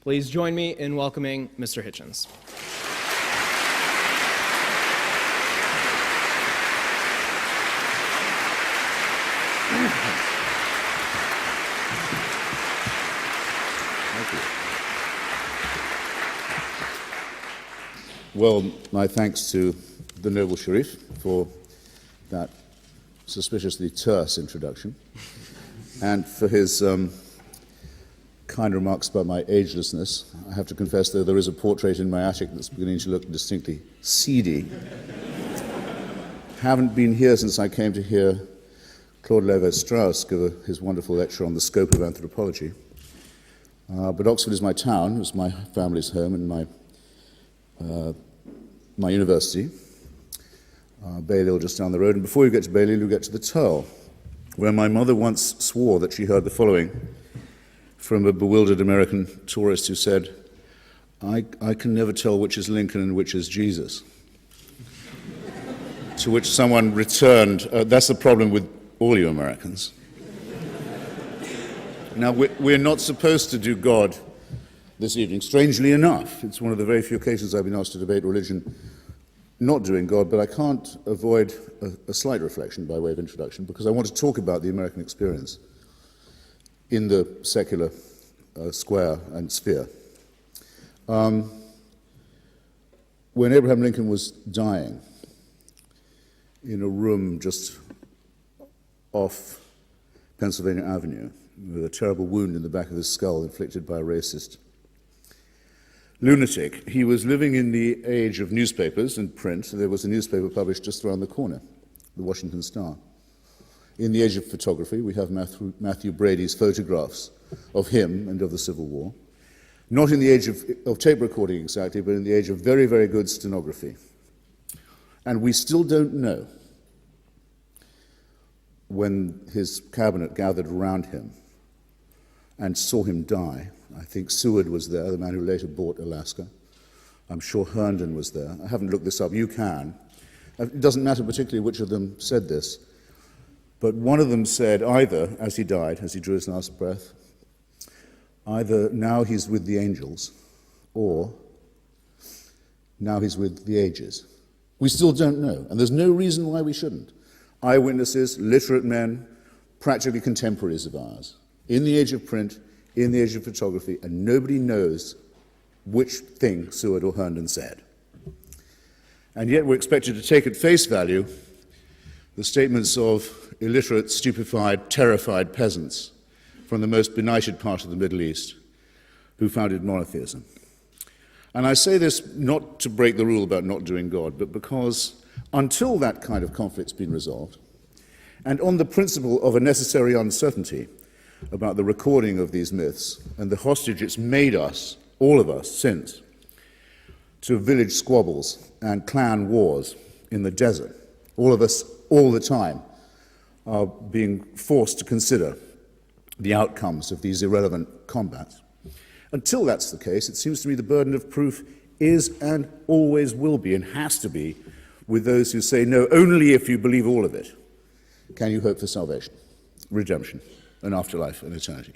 Please join me in welcoming Mr. Hitchens. Well, my thanks to the noble Sharif for that suspiciously terse introduction, and for his kind remarks about my agelessness. I have to confess, though, there is a portrait in my attic that's beginning to look distinctly seedy. Haven't been here since I came to hear Claude Lévi-Strauss give his wonderful lecture on the scope of anthropology. But Oxford is my town, it was my family's home and my university. Balliol just down the road, and before you get to Balliol, you get to the Turl, where my mother once swore that she heard the following from a bewildered American tourist who said, I can never tell which is Lincoln and which is Jesus. To which someone returned, that's the problem with all you Americans. Now, we're not supposed to do God this evening, strangely enough. It's one of the very few occasions I've been asked to debate religion not doing God, but I can't avoid a slight reflection by way of introduction, because I want to talk about the American experience in the secular square and sphere. When Abraham Lincoln was dying in a room just off Pennsylvania Avenue with a terrible wound in the back of his skull inflicted by a racist lunatic, he was living in the age of newspapers and print. There was a newspaper published just around the corner, the Washington Star. In the age of photography, we have Matthew Brady's photographs of him and of the Civil War. Not in the age of tape recording exactly, but in the age of very, very good stenography. And we still don't know, when his cabinet gathered around him and saw him die. I think Seward was there, the man who later bought Alaska. I'm sure Herndon was there. I haven't looked this up. You can. It doesn't matter particularly which of them said this. But one of them said either, as he died, as he drew his last breath, either now he's with the angels, or now he's with the ages. We still don't know, and there's no reason why we shouldn't. Eyewitnesses, literate men, practically contemporaries of ours, in the age of print, in the age of photography, and nobody knows which thing Seward or Herndon said. And yet we're expected to take at face value the statements of illiterate, stupefied, terrified peasants from the most benighted part of the Middle East who founded monotheism. And I say this not to break the rule about not doing God, but because until that kind of conflict's been resolved, and on the principle of a necessary uncertainty about the recording of these myths and the hostage it's made us, all of us, since, to village squabbles and clan wars in the desert, all of us, all the time, are being forced to consider the outcomes of these irrelevant combats. Until that's the case, it seems to me the burden of proof is and always will be and has to be with those who say, no, only if you believe all of it can you hope for salvation, redemption, an afterlife, and eternity.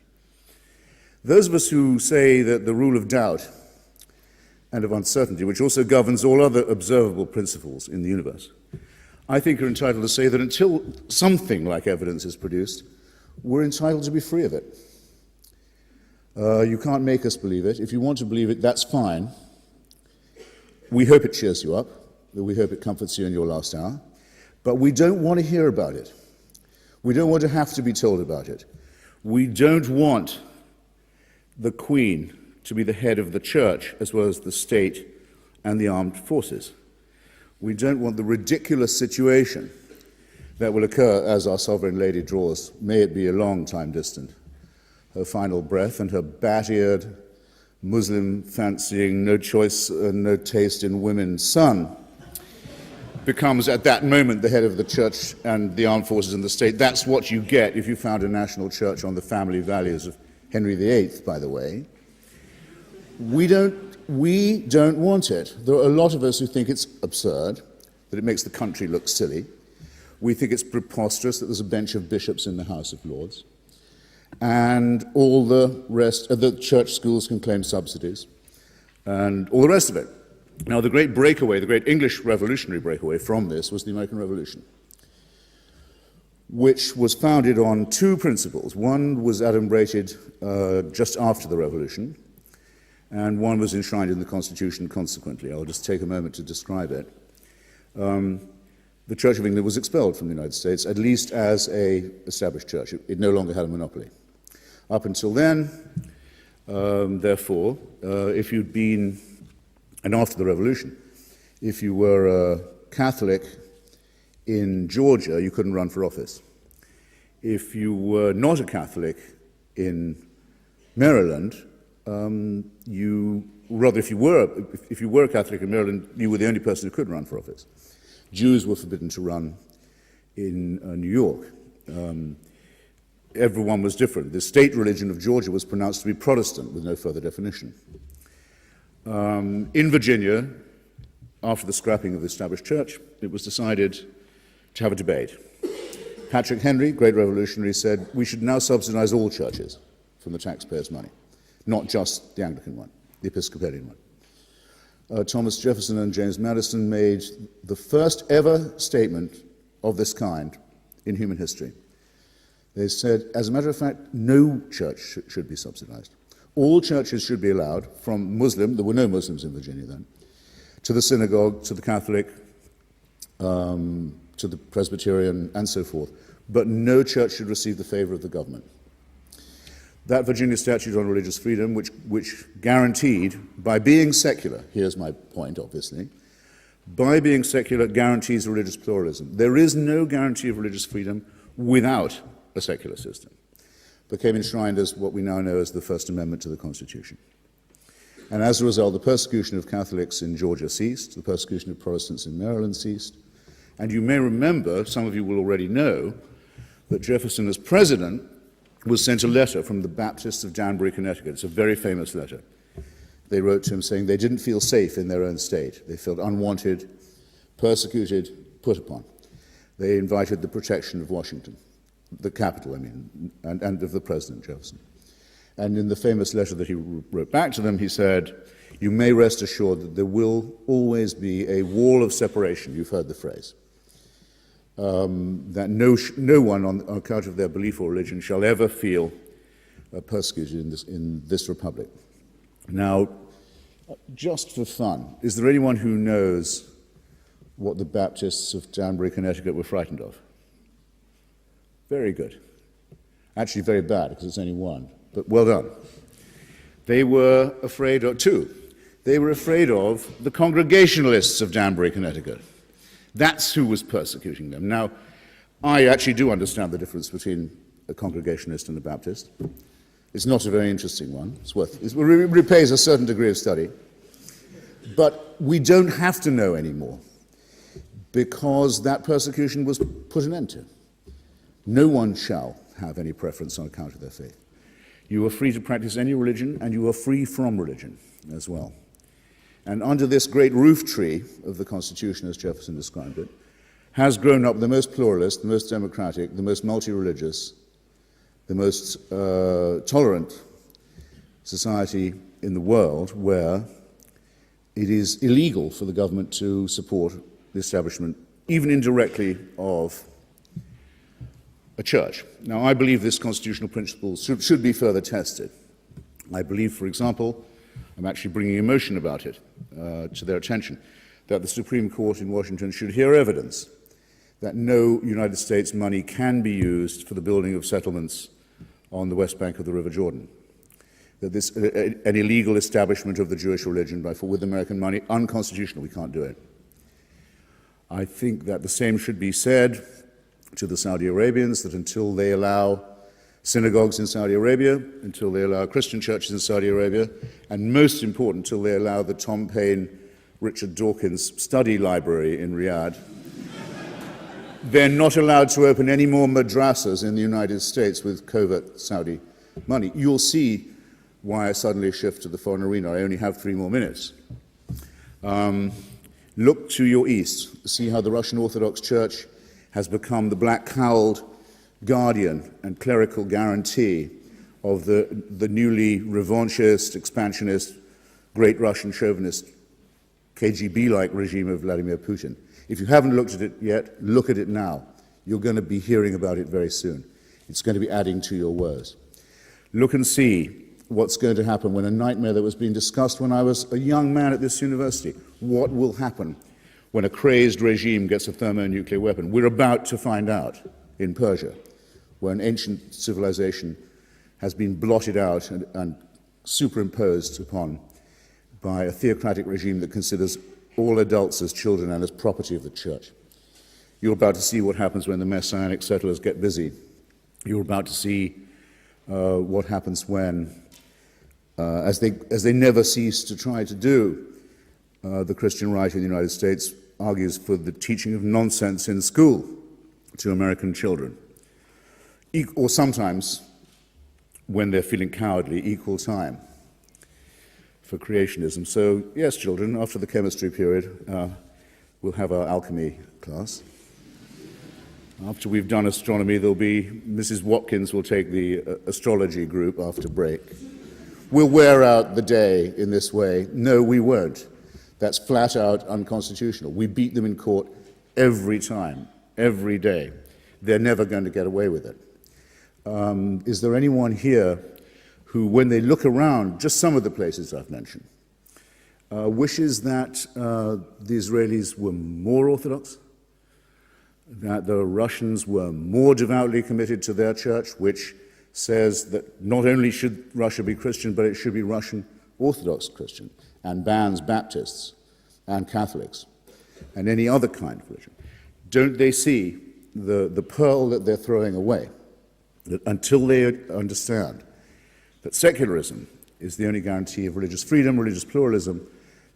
Those of us who say that the rule of doubt and of uncertainty, which also governs all other observable principles in the universe, I think are entitled to say that until something like evidence is produced, we're entitled to be free of it. You can't make us believe it. If you want to believe it, that's fine. We hope it cheers you up. We hope it comforts you in your last hour. But we don't want to hear about it. We don't want to have to be told about it. We don't want the Queen to be the head of the church as well as the state and the armed forces. We don't want the ridiculous situation that will occur as our sovereign lady draws, may it be a long time distant, her final breath, and her bat-eared, Muslim-fancying, no choice and no taste in women's son becomes at that moment the head of the church and the armed forces and the state. That's what you get if you found a national church on the family values of Henry VIII, by the way. We don't want it. There are a lot of us who think it's absurd, that it makes the country look silly. We think it's preposterous that there's a bench of bishops in the House of Lords. and all the rest, the church schools can claim subsidies, and all the rest of it. Now, the great breakaway, the great English revolutionary breakaway from this was the American Revolution, which was founded on two principles. One was adumbrated just after the Revolution, and one was enshrined in the Constitution consequently. I'll just take a moment to describe it. The Church of England was expelled from the United States, at least as an established church. It no longer had a monopoly. Up until then, therefore, if you'd been, and after the Revolution, if you were a Catholic in Georgia, you couldn't run for office. If you were not a Catholic in Maryland, if you were a Catholic in Maryland, you were the only person who could run for office. Jews were forbidden to run in New York. Everyone was different. The state religion of Georgia was pronounced to be Protestant, with no further definition. In Virginia, after the scrapping of the established church, it was decided to have a debate. Patrick Henry, great revolutionary, said we should now subsidize all churches from the taxpayers' money, not just the Anglican one, the Episcopalian one. Thomas Jefferson and James Madison made the first ever statement of this kind in human history. They said, as a matter of fact, no church should be subsidized. All churches should be allowed, from Muslim, there were no Muslims in Virginia then, to the synagogue, to the Catholic, to the Presbyterian, and so forth. But no church should receive the favor of the government. That Virginia statute on religious freedom, which guaranteed, by being secular, here's my point, obviously, by being secular guarantees religious pluralism. There is no guarantee of religious freedom without a secular system. Became enshrined as what we now know as the First Amendment to the Constitution. And as a result, the persecution of Catholics in Georgia ceased, the persecution of Protestants in Maryland ceased, and you may remember, some of you will already know, that Jefferson, as president, was sent a letter from the Baptists of Danbury, Connecticut. It's a very famous letter. They wrote to him saying they didn't feel safe in their own state. They felt unwanted, persecuted, put upon. They invited the protection of Washington, the capital, I mean, and of the President, Jefferson. And in the famous letter that he wrote back to them, he said, you may rest assured that there will always be a wall of separation, you've heard the phrase, that no one on account of their belief or religion shall ever feel persecuted in this republic. Now, just for fun, is there anyone who knows what the Baptists of Danbury, Connecticut were frightened of? Very good. Actually very bad, because it's only one, but well done. They were afraid of two. They were afraid of the Congregationalists of Danbury, Connecticut. That's who was persecuting them. Now, I actually do understand the difference between a Congregationalist and a Baptist. It's not a very interesting one. It repays a certain degree of study. But we don't have to know anymore, because that persecution was put an end to. No one shall have any preference on account of their faith. You are free to practice any religion, and you are free from religion as well. And under this great roof tree of the Constitution, as Jefferson described it, has grown up the most pluralist, the most democratic, the most multi-religious, the most tolerant society in the world, where it is illegal for the government to support the establishment, even indirectly, of a church. Now, I believe this constitutional principle should be further tested. I believe, for example, I'm actually bringing a motion about it to their attention, that the Supreme Court in Washington should hear evidence that no United States money can be used for the building of settlements on the west bank of the River Jordan. That this, an illegal establishment of the Jewish religion with American money, unconstitutional, we can't do it. I think that the same should be said to the Saudi Arabians, that until they allow synagogues in Saudi Arabia, until they allow Christian churches in Saudi Arabia, and most important, until they allow the Tom Paine, Richard Dawkins study library in Riyadh, they're not allowed to open any more madrasas in the United States with covert Saudi money. You'll see why I suddenly shift to the foreign arena. I only have 3 more minutes. Look to your east, see how the Russian Orthodox Church has become the black-cowled guardian and clerical guarantee of the newly revanchist, expansionist, great Russian chauvinist, KGB-like regime of Vladimir Putin. If you haven't looked at it yet, look at it now. You're going to be hearing about it very soon. It's going to be adding to your woes. Look and see what's going to happen when a nightmare that was being discussed when I was a young man at this university. What will happen when a crazed regime gets a thermonuclear weapon? We're about to find out in Persia, where an ancient civilization has been blotted out and superimposed upon by a theocratic regime that considers all adults as children and as property of the church. You're about to see what happens when the Messianic settlers get busy. You're about to see what happens when, as they never cease to try to do, the Christian right in the United States argues for the teaching of nonsense in school to American children. Or sometimes, when they're feeling cowardly, equal time for creationism. So, yes, children, after the chemistry period, we'll have our alchemy class. After we've done astronomy, there'll be Mrs. Watkins will take the astrology group after break. We'll wear out the day in this way. No, we won't. That's flat out unconstitutional. We beat them in court every time, every day. They're never going to get away with it. Is there anyone here who, when they look around, just some of the places I've mentioned, wishes that the Israelis were more Orthodox, that the Russians were more devoutly committed to their church, which says that not only should Russia be Christian, but it should be Russian Orthodox Christian, and bans Baptists and Catholics and any other kind of religion? Don't they see the pearl that they're throwing away? That until they understand that secularism is the only guarantee of religious freedom, religious pluralism,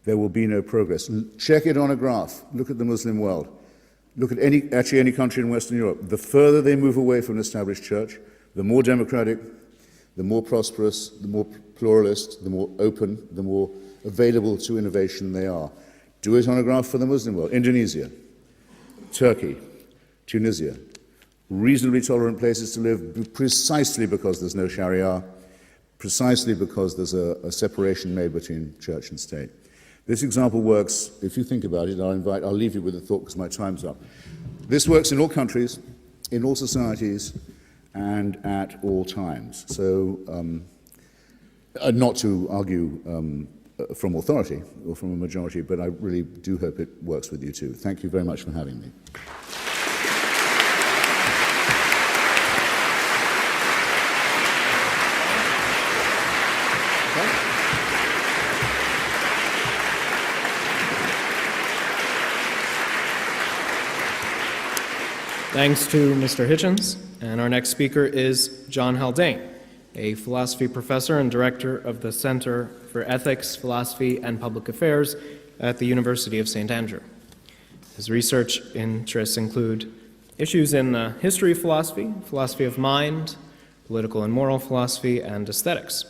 there will be no progress. Check it on a graph. Look at the Muslim world. Look at any country in Western Europe. The further they move away from an established church, the more democratic, the more prosperous, the more pluralist, the more open, the more available to innovation they are. Do it on a graph for the Muslim world. Indonesia, Turkey, Tunisia, reasonably tolerant places to live precisely because there's no Sharia, precisely because there's a separation made between church and state. This example works, if you think about it. I'll leave you with a thought because my time's up. This works in all countries, in all societies, and at all times. So, not to argue from authority or from a majority, but I really do hope it works with you too. Thank you very much for having me. Thanks to Mr. Hitchens. And our next speaker is John Haldane, a philosophy professor and director of the Center for Ethics, Philosophy, and Public Affairs at the University of St. Andrew. His research interests include issues in the history of philosophy, philosophy of mind, political and moral philosophy, and aesthetics.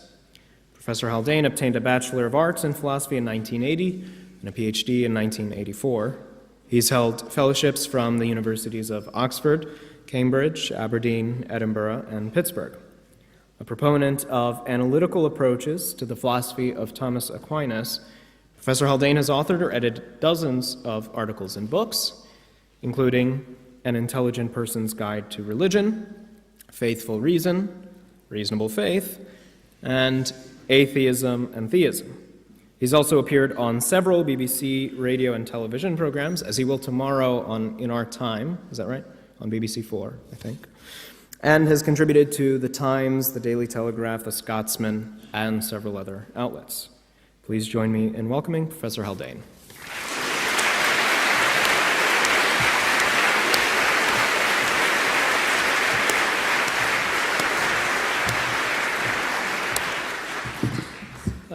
Professor Haldane obtained a Bachelor of Arts in Philosophy in 1980 and a PhD in 1984. He's held fellowships from the universities of Oxford, Cambridge, Aberdeen, Edinburgh, and Pittsburgh. A proponent of analytical approaches to the philosophy of Thomas Aquinas, Professor Haldane has authored or edited dozens of articles and books, including An Intelligent Person's Guide to Religion, Faithful Reason, Reasonable Faith, and Atheism and Theism. He's also appeared on several BBC radio and television programs, as he will tomorrow on In Our Time, is that right? On BBC 4, I think. And has contributed to The Times, The Daily Telegraph, The Scotsman, and several other outlets. Please join me in welcoming Professor Haldane.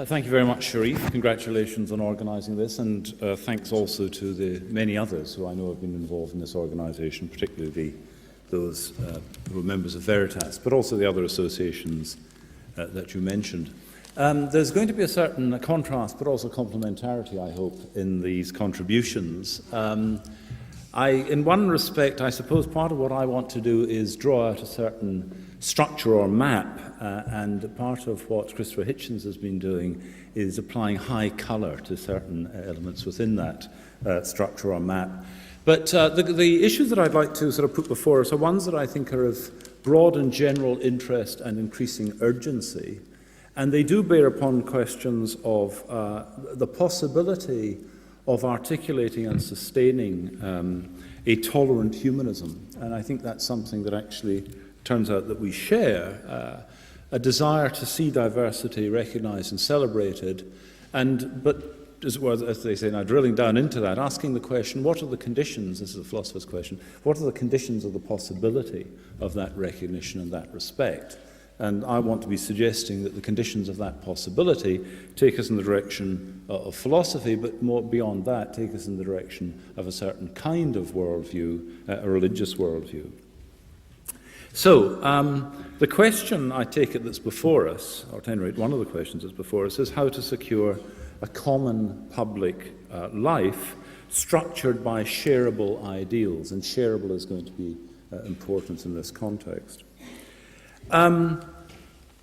Thank you very much, Sharif. Congratulations on organising this, and thanks also to the many others who I know have been involved in this organisation, particularly those who are members of Veritas, but also the other associations that you mentioned. There's going to be a certain contrast, but also complementarity, I hope, in these contributions. In one respect, I suppose part of what I want to do is draw out a certain structure or map, and part of what Christopher Hitchens has been doing is applying high colour to certain elements within that structure or map. But the issues that I'd like to sort of put before us are ones that I think are of broad and general interest and increasing urgency, and they do bear upon questions of the possibility of articulating and sustaining a tolerant humanism. And I think that's something that actually turns out that we share, a desire to see diversity recognized and celebrated, but as they say now, drilling down into that, asking the question, what are the conditions, this is a philosopher's question, what are the conditions of the possibility of that recognition and that respect? And I want to be suggesting that the conditions of that possibility take us in the direction of philosophy, but more beyond that, take us in the direction of a certain kind of worldview, a religious worldview. So, the question, I take it, that's before us, or at any rate one of the questions that's before us, is how to secure a common public life structured by shareable ideals, and shareable is going to be important in this context.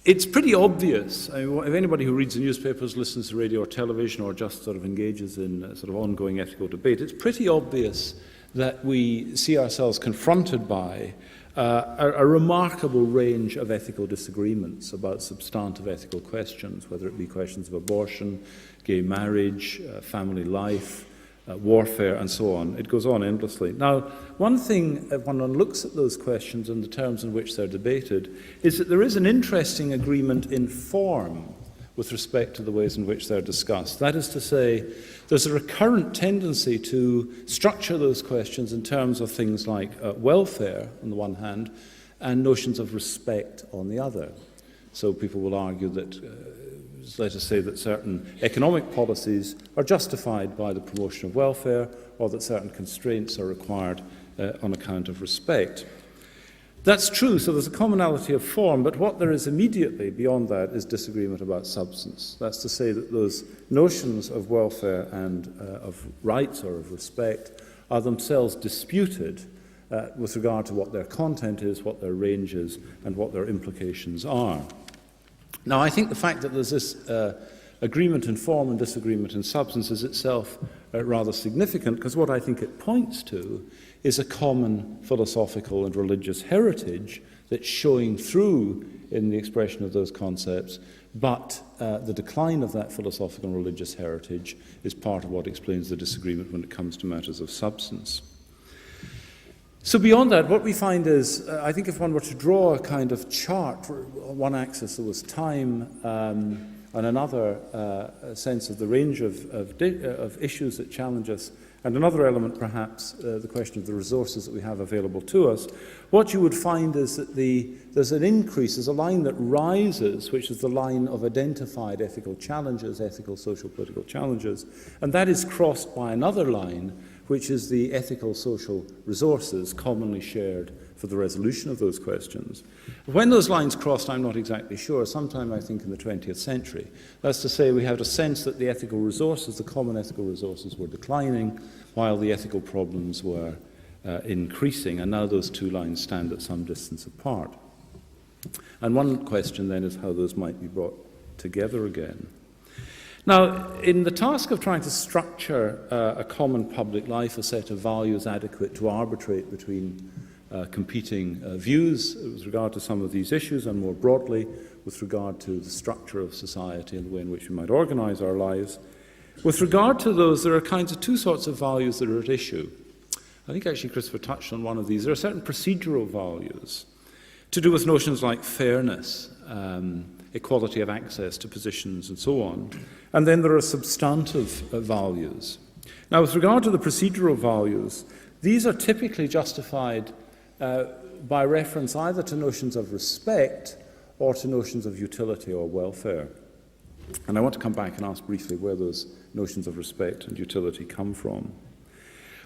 It's pretty obvious, if anybody who reads the newspapers, listens to radio or television, or just sort of engages in sort of ongoing ethical debate, it's pretty obvious that we see ourselves confronted by a remarkable range of ethical disagreements about substantive ethical questions, whether it be questions of abortion, gay marriage, family life, warfare, and so on. It goes on endlessly. Now, one thing, when one looks at those questions and the terms in which they're debated, is that there is an interesting agreement in form with respect to the ways in which they're discussed. That is to say, there's a recurrent tendency to structure those questions in terms of things like welfare on the one hand and notions of respect on the other. So people will argue that, let us say, that certain economic policies are justified by the promotion of welfare, or that certain constraints are required on account of respect. That's true, so there's a commonality of form, but what there is immediately beyond that is disagreement about substance. That's to say that those notions of welfare and of rights or of respect are themselves disputed with regard to what their content is, what their range is, and what their implications are. Now, I think the fact that there's this agreement in form and disagreement in substance is itself rather significant, because what I think it points to is a common philosophical and religious heritage that's showing through in the expression of those concepts, but the decline of that philosophical and religious heritage is part of what explains the disagreement when it comes to matters of substance. So beyond that, what we find is, I think if one were to draw a kind of chart, on one axis there was time, on another a sense of the range of issues that challenge us, and another element perhaps the question of the resources that we have available to us, what you would find is that there's an increase, there's a line that rises, which is the line of identified ethical challenges, ethical, social, political challenges, and that is crossed by another line, which is the ethical, social resources commonly shared for the resolution of those questions. When those lines crossed, I'm not exactly sure, sometime I think in the 20th century. That's to say, we had a sense that the ethical resources, the common ethical resources, were declining, while the ethical problems were increasing, and now those two lines stand at some distance apart. And one question then is how those might be brought together again. Now, in the task of trying to structure a common public life, a set of values adequate to arbitrate between competing views with regard to some of these issues, and more broadly with regard to the structure of society and the way in which we might organize our lives, with regard to those, there are kinds of two sorts of values that are at issue. I think actually Christopher touched on one of these. There are certain procedural values to do with notions like fairness, equality of access to positions, and so on. And then there are substantive values. Now, with regard to the procedural values, these are typically justified by reference either to notions of respect or to notions of utility or welfare. And I want to come back and ask briefly where those notions of respect and utility come from.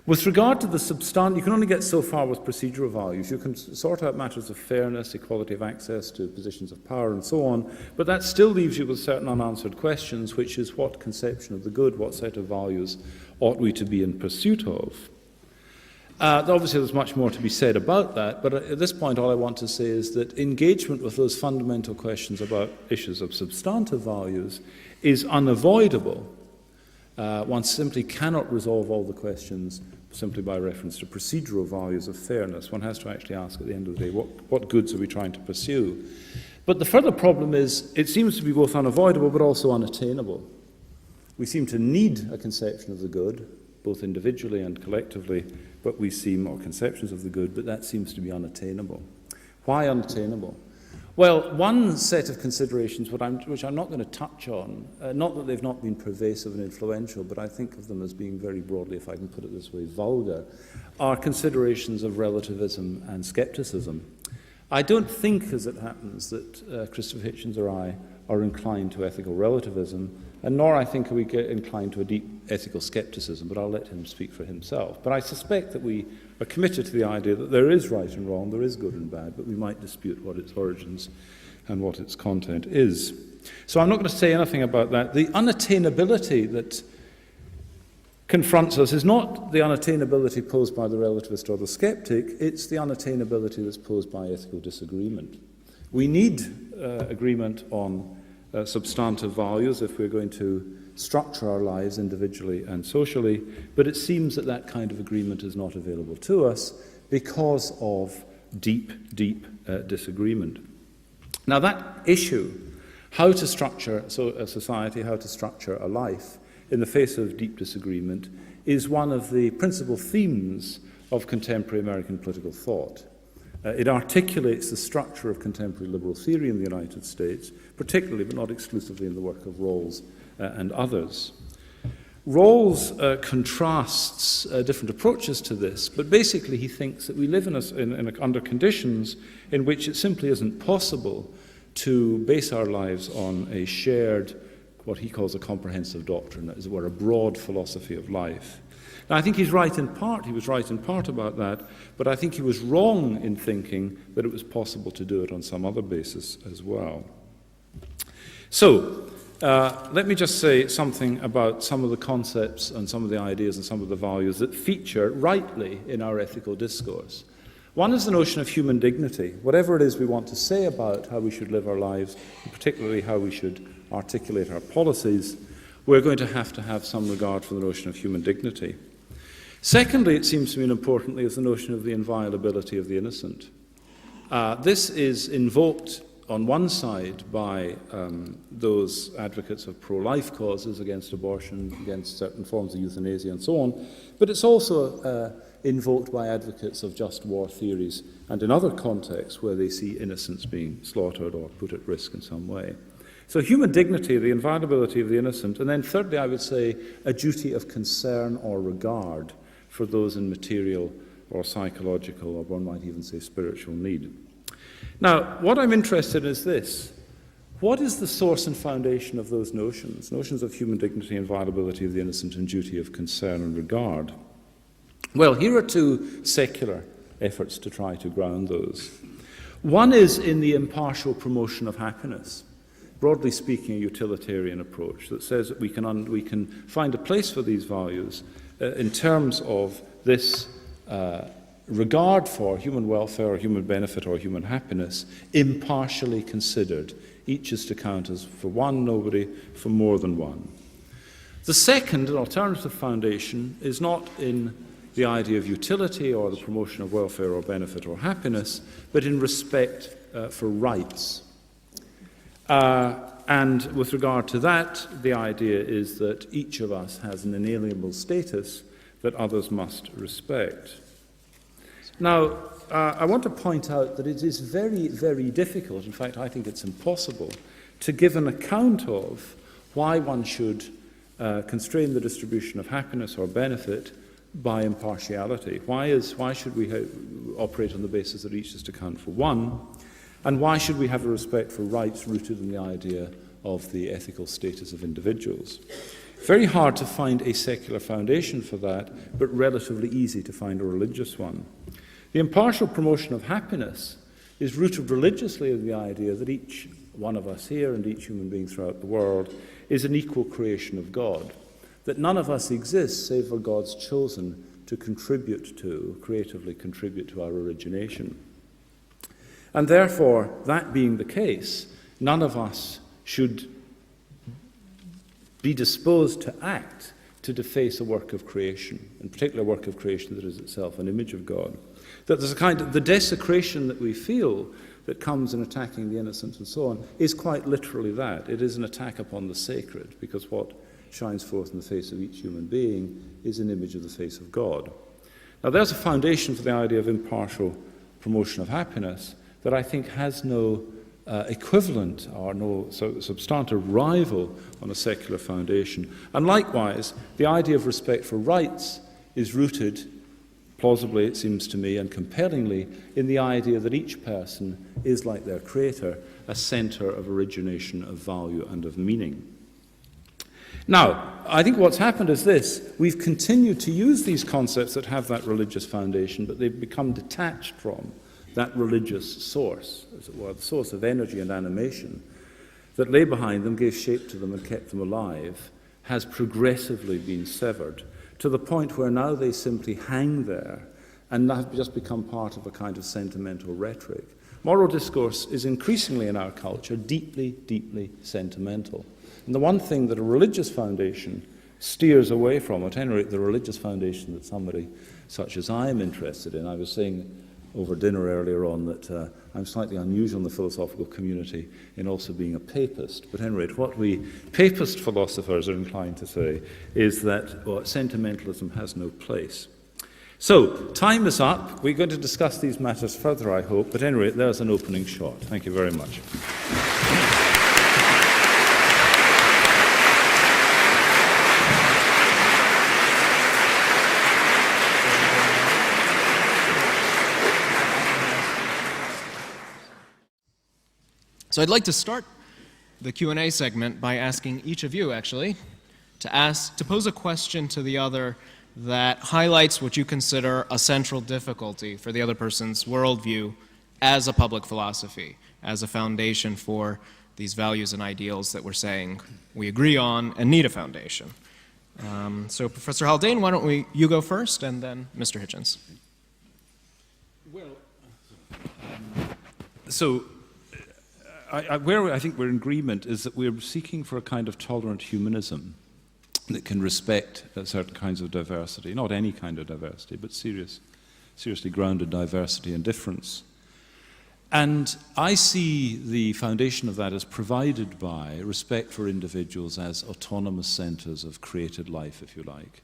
With regard to the substantive, you can only get so far with procedural values. You can sort out matters of fairness, equality of access to positions of power, and so on, but that still leaves you with certain unanswered questions, which is what conception of the good, what set of values ought we to be in pursuit of? Obviously, there's much more to be said about that, but at this point, all I want to say is that engagement with those fundamental questions about issues of substantive values is unavoidable. One simply cannot resolve all the questions simply by reference to procedural values of fairness. One has to actually ask at the end of the day, what goods are we trying to pursue? But the further problem is, it seems to be both unavoidable but also unattainable. We seem to need a conception of the good, both individually and collectively, but we seem, or conceptions of the good, but that seems to be unattainable. Why unattainable? Well, one set of considerations which I'm not going to touch on, not that they've not been pervasive and influential, but I think of them as being very broadly, if I can put it this way, vulgar, are considerations of relativism and skepticism. I don't think, as it happens, that Christopher Hitchens or I are inclined to ethical relativism, and nor, I think, are we inclined to a deep ethical skepticism, but I'll let him speak for himself. But I suspect that we are committed to the idea that there is right and wrong, there is good and bad, but we might dispute what its origins and what its content is. So I'm not going to say anything about that. The unattainability that confronts us is not the unattainability posed by the relativist or the skeptic, it's the unattainability that's posed by ethical disagreement. We need agreement on substantive values if we're going to structure our lives individually and socially, but it seems that that kind of agreement is not available to us because of deep disagreement. Now that issue, how to structure a society, how to structure a life in the face of deep disagreement, is one of the principal themes of contemporary American political thought. It articulates the structure of contemporary liberal theory in the United States, particularly but not exclusively in the work of Rawls and others. Rawls contrasts different approaches to this, but basically he thinks that we live under conditions in which it simply isn't possible to base our lives on a shared, what he calls a comprehensive doctrine, as it were, a broad philosophy of life. Now, I think he's right in part, he was right in part about that, but I think he was wrong in thinking that it was possible to do it on some other basis as well. So, let me just say something about some of the concepts and some of the ideas and some of the values that feature rightly in our ethical discourse. One is the notion of human dignity. Whatever it is we want to say about how we should live our lives, and particularly how we should articulate our policies, we're going to have some regard for the notion of human dignity. Secondly, it seems to me, and importantly, is the notion of the inviolability of the innocent. This is invoked on one side by those advocates of pro-life causes against abortion, against certain forms of euthanasia and so on, but it's also invoked by advocates of just war theories and in other contexts where they see innocents being slaughtered or put at risk in some way. So human dignity, the inviolability of the innocent, and then thirdly, I would say a duty of concern or regard for those in material or psychological, or one might even say spiritual need. Now, what I'm interested in is this. What is the source and foundation of those notions? Notions of human dignity, inviolability of the innocent, and duty of concern and regard. Well, here are two secular efforts to try to ground those. One is in the impartial promotion of happiness. Broadly speaking, a utilitarian approach that says that we can find a place for these values in terms of this regard for human welfare or human benefit or human happiness, impartially considered. Each is to count as for one, nobody for more than one. The second, an alternative foundation, is not in the idea of utility or the promotion of welfare or benefit or happiness, but in respect for rights. And with regard to that, the idea is that each of us has an inalienable status that others must respect. Now, I want to point out that it is very, very difficult, in fact, I think it's impossible, to give an account of why one should constrain the distribution of happiness or benefit by impartiality. Why should we operate on the basis that each is to count for one? And why should we have a respect for rights rooted in the idea of the ethical status of individuals? Very hard to find a secular foundation for that, but relatively easy to find a religious one. The impartial promotion of happiness is rooted religiously in the idea that each one of us here and each human being throughout the world is an equal creation of God, that none of us exists save for God's chosen to contribute to, creatively contribute to our origination. And therefore, that being the case, none of us should be disposed to act to deface a work of creation, in particular a work of creation that is itself an image of God. That there's a kind of, the desecration that we feel that comes in attacking the innocent and so on is quite literally that. It is an attack upon the sacred, because what shines forth in the face of each human being is an image of the face of God. Now there's a foundation for the idea of impartial promotion of happiness that I think has no equivalent or no substantive rival on a secular foundation. And likewise, the idea of respect for rights is rooted, plausibly it seems to me, and compellingly, in the idea that each person is, like their creator, a center of origination, of value, and of meaning. Now, I think what's happened is this. We've continued to use these concepts that have that religious foundation, but they've become detached from that religious source, as it were, the source of energy and animation that lay behind them, gave shape to them and kept them alive, has progressively been severed to the point where now they simply hang there and have just become part of a kind of sentimental rhetoric. Moral discourse is increasingly in our culture deeply, deeply sentimental. And the one thing that a religious foundation steers away from, at any rate the religious foundation that somebody such as I am interested in, I was saying over dinner earlier on that I'm slightly unusual in the philosophical community in also being a papist. But at any rate, what we papist philosophers are inclined to say is that sentimentalism has no place. So, time is up. We're going to discuss these matters further, I hope. But at any rate, there's an opening shot. Thank you very much. So I'd like to start the Q&A segment by asking each of you, actually, to pose a question to the other that highlights what you consider a central difficulty for the other person's worldview as a public philosophy, as a foundation for these values and ideals that we're saying we agree on and need a foundation. So Professor Haldane, why don't you go first, and then Mr. Hitchens. Well, where I think we're in agreement is that we're seeking for a kind of tolerant humanism that can respect certain kinds of diversity, not any kind of diversity, but seriously grounded diversity and difference. And I see the foundation of that as provided by respect for individuals as autonomous centers of created life, if you like.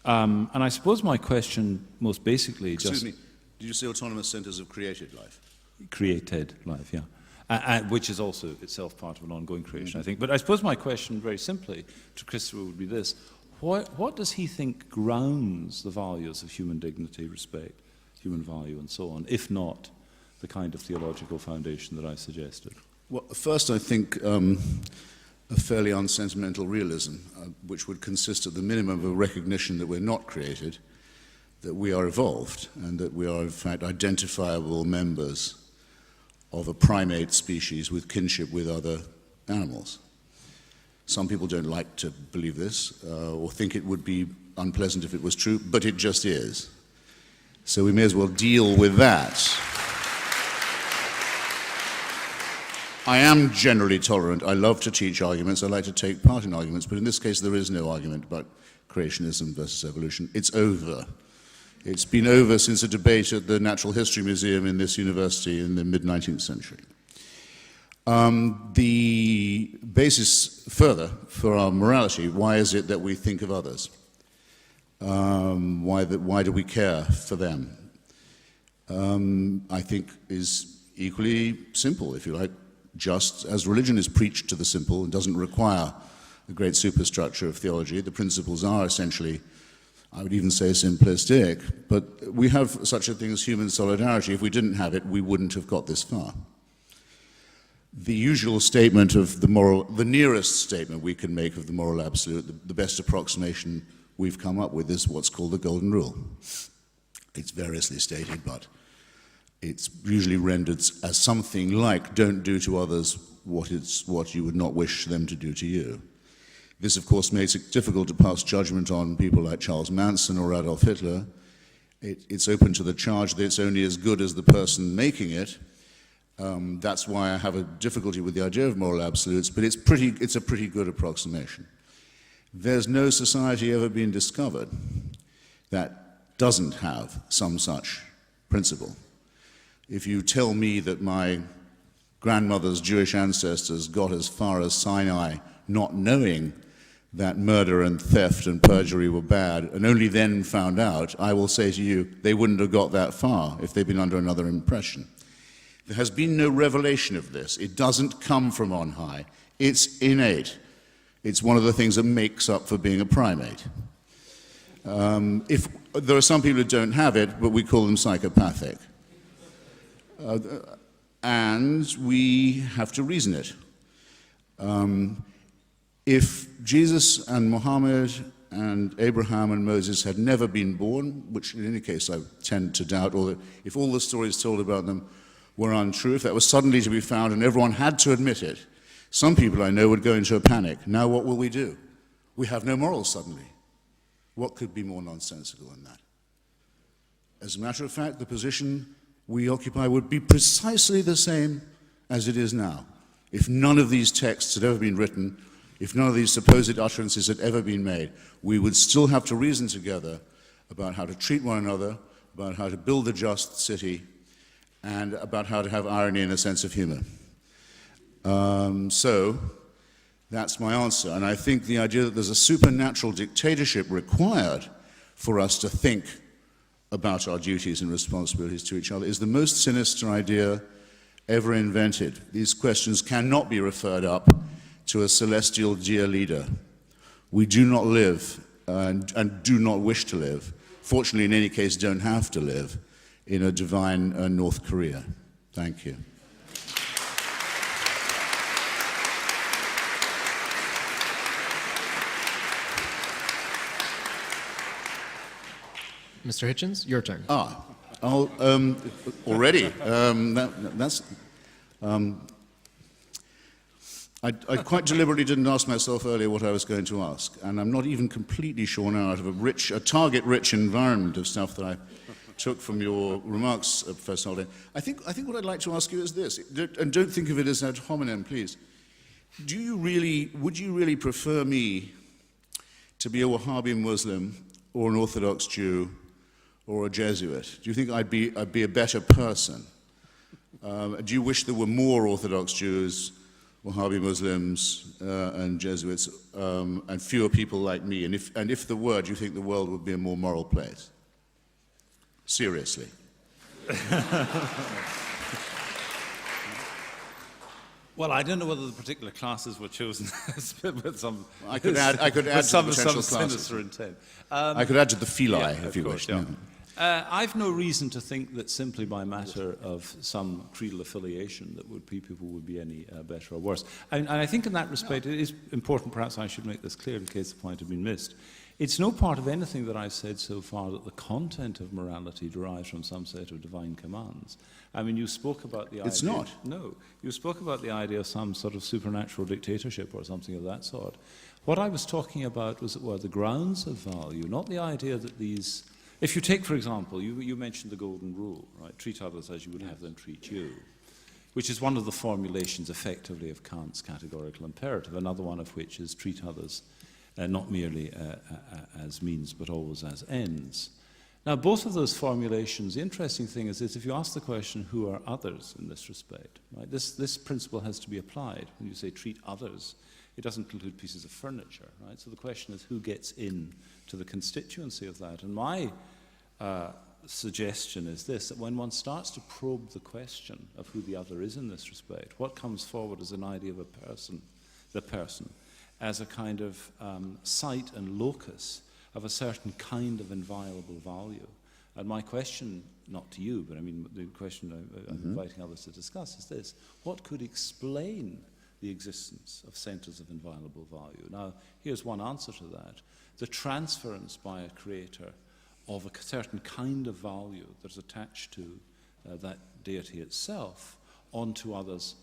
And I suppose my question most basically Excuse me, did you say autonomous centers of created life? Created life, yeah. Which is also itself part of an ongoing creation, I think. But I suppose my question, very simply, to Christopher would be this. What does he think grounds the values of human dignity, respect, human value, and so on, if not the kind of theological foundation that I suggested? Well, first, I think a fairly unsentimental realism, which would consist at the minimum of a recognition that we're not created, that we are evolved, and that we are, in fact, identifiable members of a primate species with kinship with other animals. Some people don't like to believe this or think it would be unpleasant if it was true, but it just is. So we may as well deal with that. I am generally tolerant. I love to teach arguments. I like to take part in arguments, but in this case there is no argument about creationism versus evolution. It's over. It's been over since a debate at the Natural History Museum in this university in the mid-19th century. The basis further for our morality, why is it that we think of others? Why do we care for them? I think is equally simple, if you like. Just as religion is preached to the simple and doesn't require a great superstructure of theology, the principles are essentially, I would even say, simplistic, but we have such a thing as human solidarity. If we didn't have it, we wouldn't have got this far. The usual statement of the nearest statement we can make of the moral absolute, the best approximation we've come up with is what's called the Golden Rule. It's variously stated, but it's usually rendered as something like, don't do to others what you would not wish them to do to you. This, of course, makes it difficult to pass judgment on people like Charles Manson or Adolf Hitler. It's open to the charge that it's only as good as the person making it. That's why I have a difficulty with the idea of moral absolutes, but it's a pretty good approximation. There's no society ever been discovered that doesn't have some such principle. If you tell me that my grandmother's Jewish ancestors got as far as Sinai not knowing that murder and theft and perjury were bad, and only then found out, I will say to you, they wouldn't have got that far if they'd been under another impression. There has been no revelation of this. It doesn't come from on high. It's innate. It's one of the things that makes up for being a primate. If there are some people who don't have it, but we call them psychopathic. And we have to reason it. If Jesus and Muhammad and Abraham and Moses had never been born, which in any case I tend to doubt, or that if all the stories told about them were untrue, if that was suddenly to be found and everyone had to admit it, some people I know would go into a panic. Now what will we do? We have no morals suddenly. What could be more nonsensical than that? As a matter of fact, the position we occupy would be precisely the same as it is now. If none of these texts had ever been written, if none of these supposed utterances had ever been made, we would still have to reason together about how to treat one another, about how to build a just city, and about how to have irony and a sense of humor. So that's my answer. And I think the idea that there's a supernatural dictatorship required for us to think about our duties and responsibilities to each other is the most sinister idea ever invented. These questions cannot be referred up to a celestial dear leader. We do not live and do not wish to live, fortunately in any case don't have to live, in a divine North Korea. Thank you. Mr. Hitchens, your turn. Already. I quite deliberately didn't ask myself earlier what I was going to ask, and I'm not even completely sure now out of a target-rich environment of stuff that I took from your remarks, Professor Haldane. I think what I'd like to ask you is this, and don't think of it as ad hominem, please. Would you really prefer me to be a Wahhabi Muslim or an Orthodox Jew or a Jesuit? Do you think I'd be a better person? Do you wish there were more Orthodox Jews, Wahhabi Muslims, and Jesuits, and fewer people like me? And if there were, do you think the world would be a more moral place? Seriously. Well, I don't know whether the particular classes were chosen with some. I could add to the potential classes. Intent. I could add to the phylae, if you wish. Yeah. I've no reason to think that simply by matter of some creedal affiliation that people would be any better or worse. And I think in that respect it is important, perhaps I should make this clear in case the point had been missed. It's no part of anything that I've said so far that the content of morality derives from some set of divine commands. I mean, you spoke about the idea... It's not. No. You spoke about the idea of some sort of supernatural dictatorship or something of that sort. What I was talking about were the grounds of value, not the idea that these... If you take, for example, you mentioned the golden rule, right? Treat others as you would have them treat you, which is one of the formulations effectively of Kant's categorical imperative, another one of which is treat others not merely as means, but always as ends. Now, both of those formulations, the interesting thing is if you ask the question, who are others in this respect, right? This principle has to be applied. When you say treat others, it doesn't include pieces of furniture, right? So the question is, who gets in to the constituency of that? And my suggestion is this, that when one starts to probe the question of who the other is in this respect, what comes forward is an idea of a person, the person, as a kind of site and locus of a certain kind of inviolable value. And my question, not to you, but I mean the question I'm inviting others to discuss is this: what could explain the existence of centres of inviolable value? Now, here's one answer to that. The transference by a creator of a certain kind of value that is attached to that deity itself onto others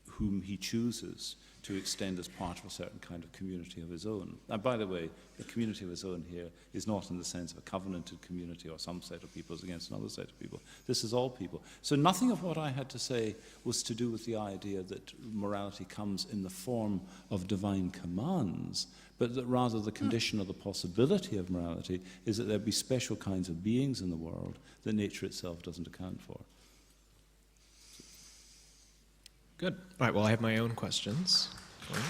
whom he chooses to extend as part of a certain kind of community of his own. And by the way, the community of his own here is not in the sense of a covenanted community or some set of peoples against another set of people. This is all people. So nothing of what I had to say was to do with the idea that morality comes in the form of divine commands, but that rather the condition or the possibility of morality is that there be special kinds of beings in the world that nature itself doesn't account for. Good. All right, well, I have my own questions for you.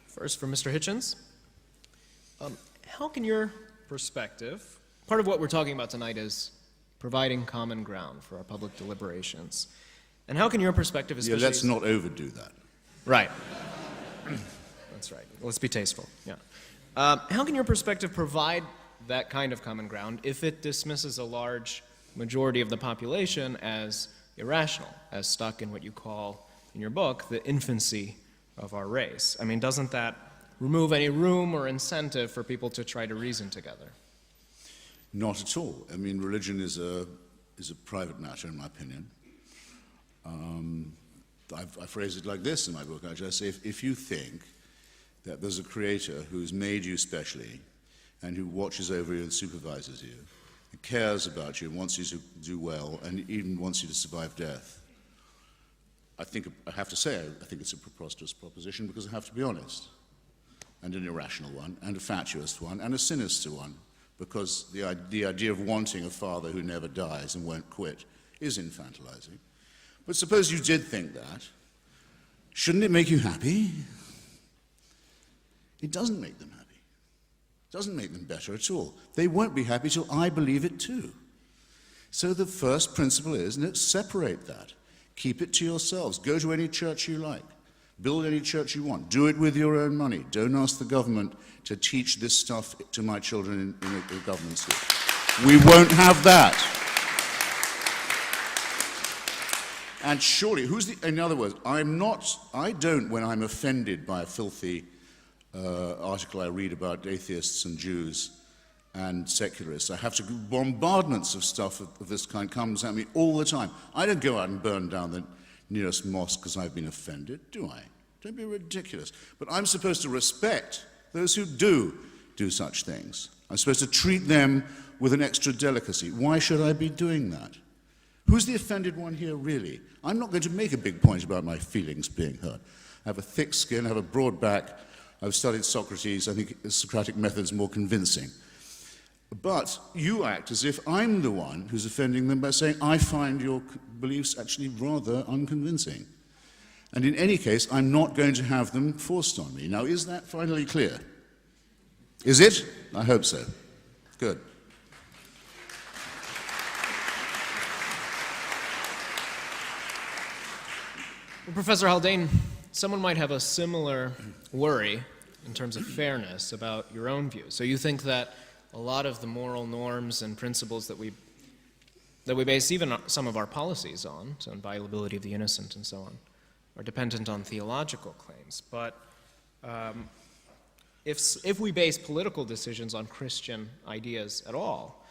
First, from Mr. Hitchens. How can your perspective, part of what we're talking about tonight is providing common ground for our public deliberations. And how can your perspective, especially... Yeah, let's not overdo that. Right. That's right. Let's be tasteful. Yeah. How can your perspective provide that kind of common ground if it dismisses a large majority of the population as irrational, as stuck in what you call, in your book, the infancy of our race? I mean, doesn't that remove any room or incentive for people to try to reason together? Not at all. I mean, religion is a private matter, in my opinion. I phrase it like this in my book. I just say, if you think that there's a creator who's made you specially and who watches over you and supervises you, and cares about you and wants you to do well and even wants you to survive death, I have to say, I think it's a preposterous proposition, because I have to be honest, and an irrational one, and a fatuous one, and a sinister one, because the idea of wanting a father who never dies and won't quit is infantilizing. But suppose you did think that, shouldn't it make you happy? It doesn't make them happy. It doesn't make them better at all. They won't be happy till I believe it too. So the first principle is, let's separate that. Keep it to yourselves. Go to any church you like. Build any church you want. Do it with your own money. Don't ask the government to teach this stuff to my children in a government school. We won't have that. And surely, in other words, I don't, when I'm offended by a filthy article I read about atheists and Jews and secularists, I have to, bombardments of stuff of this kind comes at me all the time. I don't go out and burn down the nearest mosque because I've been offended, do I? Don't be ridiculous. But I'm supposed to respect those who do such things. I'm supposed to treat them with an extra delicacy. Why should I be doing that? Who's the offended one here, really? I'm not going to make a big point about my feelings being hurt. I have a thick skin, I have a broad back. I've studied Socrates. I think the Socratic method's more convincing. But you act as if I'm the one who's offending them by saying, I find your beliefs actually rather unconvincing. And in any case, I'm not going to have them forced on me. Now, is that finally clear? Is it? I hope so. Good. Well, Professor Haldane, someone might have a similar worry in terms of fairness about your own views. So you think that a lot of the moral norms and principles that we base even some of our policies on, so inviolability of the innocent and so on, are dependent on theological claims. But if we base political decisions on Christian ideas at all,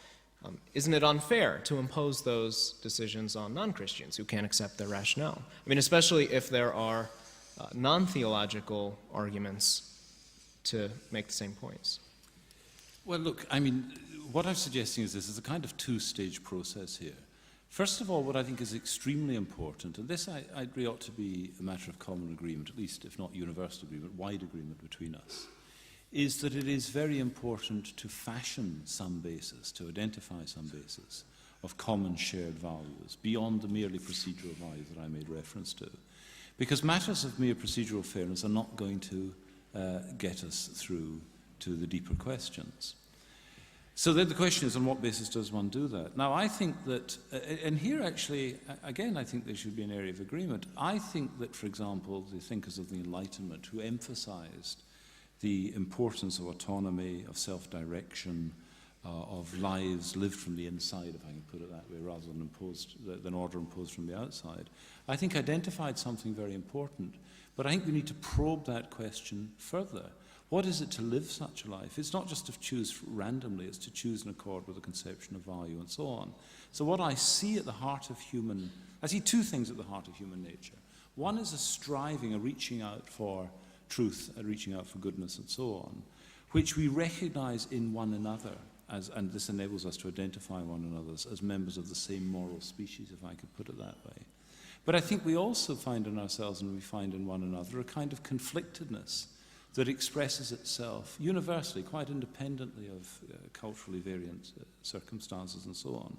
isn't it unfair to impose those decisions on non-Christians who can't accept their rationale? I mean, especially if there are non-theological arguments to make the same points. Well, look, I mean, what I'm suggesting is this is a kind of two-stage process here. First of all, what I think is extremely important, and this I agree ought to be a matter of common agreement, at least if not universal agreement, wide agreement between us, is that it is very important to fashion some basis, to identify some basis of common shared values beyond the merely procedural values that I made reference to. Because matters of mere procedural fairness are not going to get us through to the deeper questions. So then the question is, on what basis does one do that? Now, I think that, and here actually, again, I think there should be an area of agreement. I think that, for example, the thinkers of the Enlightenment who emphasized the importance of autonomy, of self-direction, of lives lived from the inside, if I can put it that way, rather than order imposed from the outside, I think identified something very important. But I think we need to probe that question further. What is it to live such a life? It's not just to choose randomly, it's to choose in accord with a conception of value and so on. So what I see at the heart of I see two things at the heart of human nature. One is a striving, a reaching out for truth, a reaching out for goodness and so on, which we recognize in one another, and this enables us to identify one another as members of the same moral species, if I could put it that way. But I think we also find in ourselves and we find in one another a kind of conflictedness that expresses itself universally, quite independently of culturally variant circumstances and so on.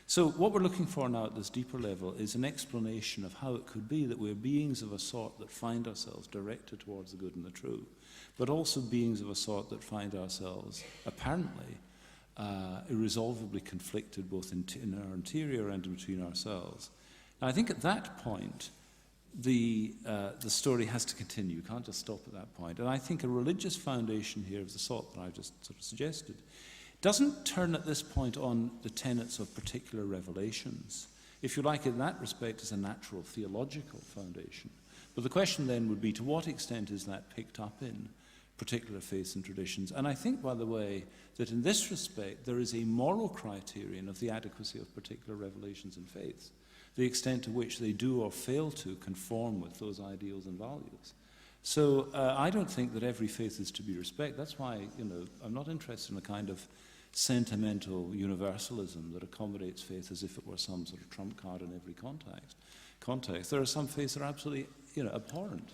So what we're looking for now at this deeper level is an explanation of how it could be that we're beings of a sort that find ourselves directed towards the good and the true, but also beings of a sort that find ourselves apparently irresolvably conflicted both in our interior and between ourselves. Now, I think at that point, the story has to continue. You can't just stop at that point. And I think a religious foundation here of the sort that I've just sort of suggested doesn't turn at this point on the tenets of particular revelations. If you like, in that respect, is a natural theological foundation. But the question then would be, to what extent is that picked up in particular faiths and traditions? And I think, by the way, that in this respect, there is a moral criterion of the adequacy of particular revelations and faiths, the extent to which they do or fail to conform with those ideals and values. So I don't think that every faith is to be respected. That's why, I'm not interested in a kind of sentimental universalism that accommodates faith as if it were some sort of trump card in every context. There are some faiths that are absolutely, abhorrent.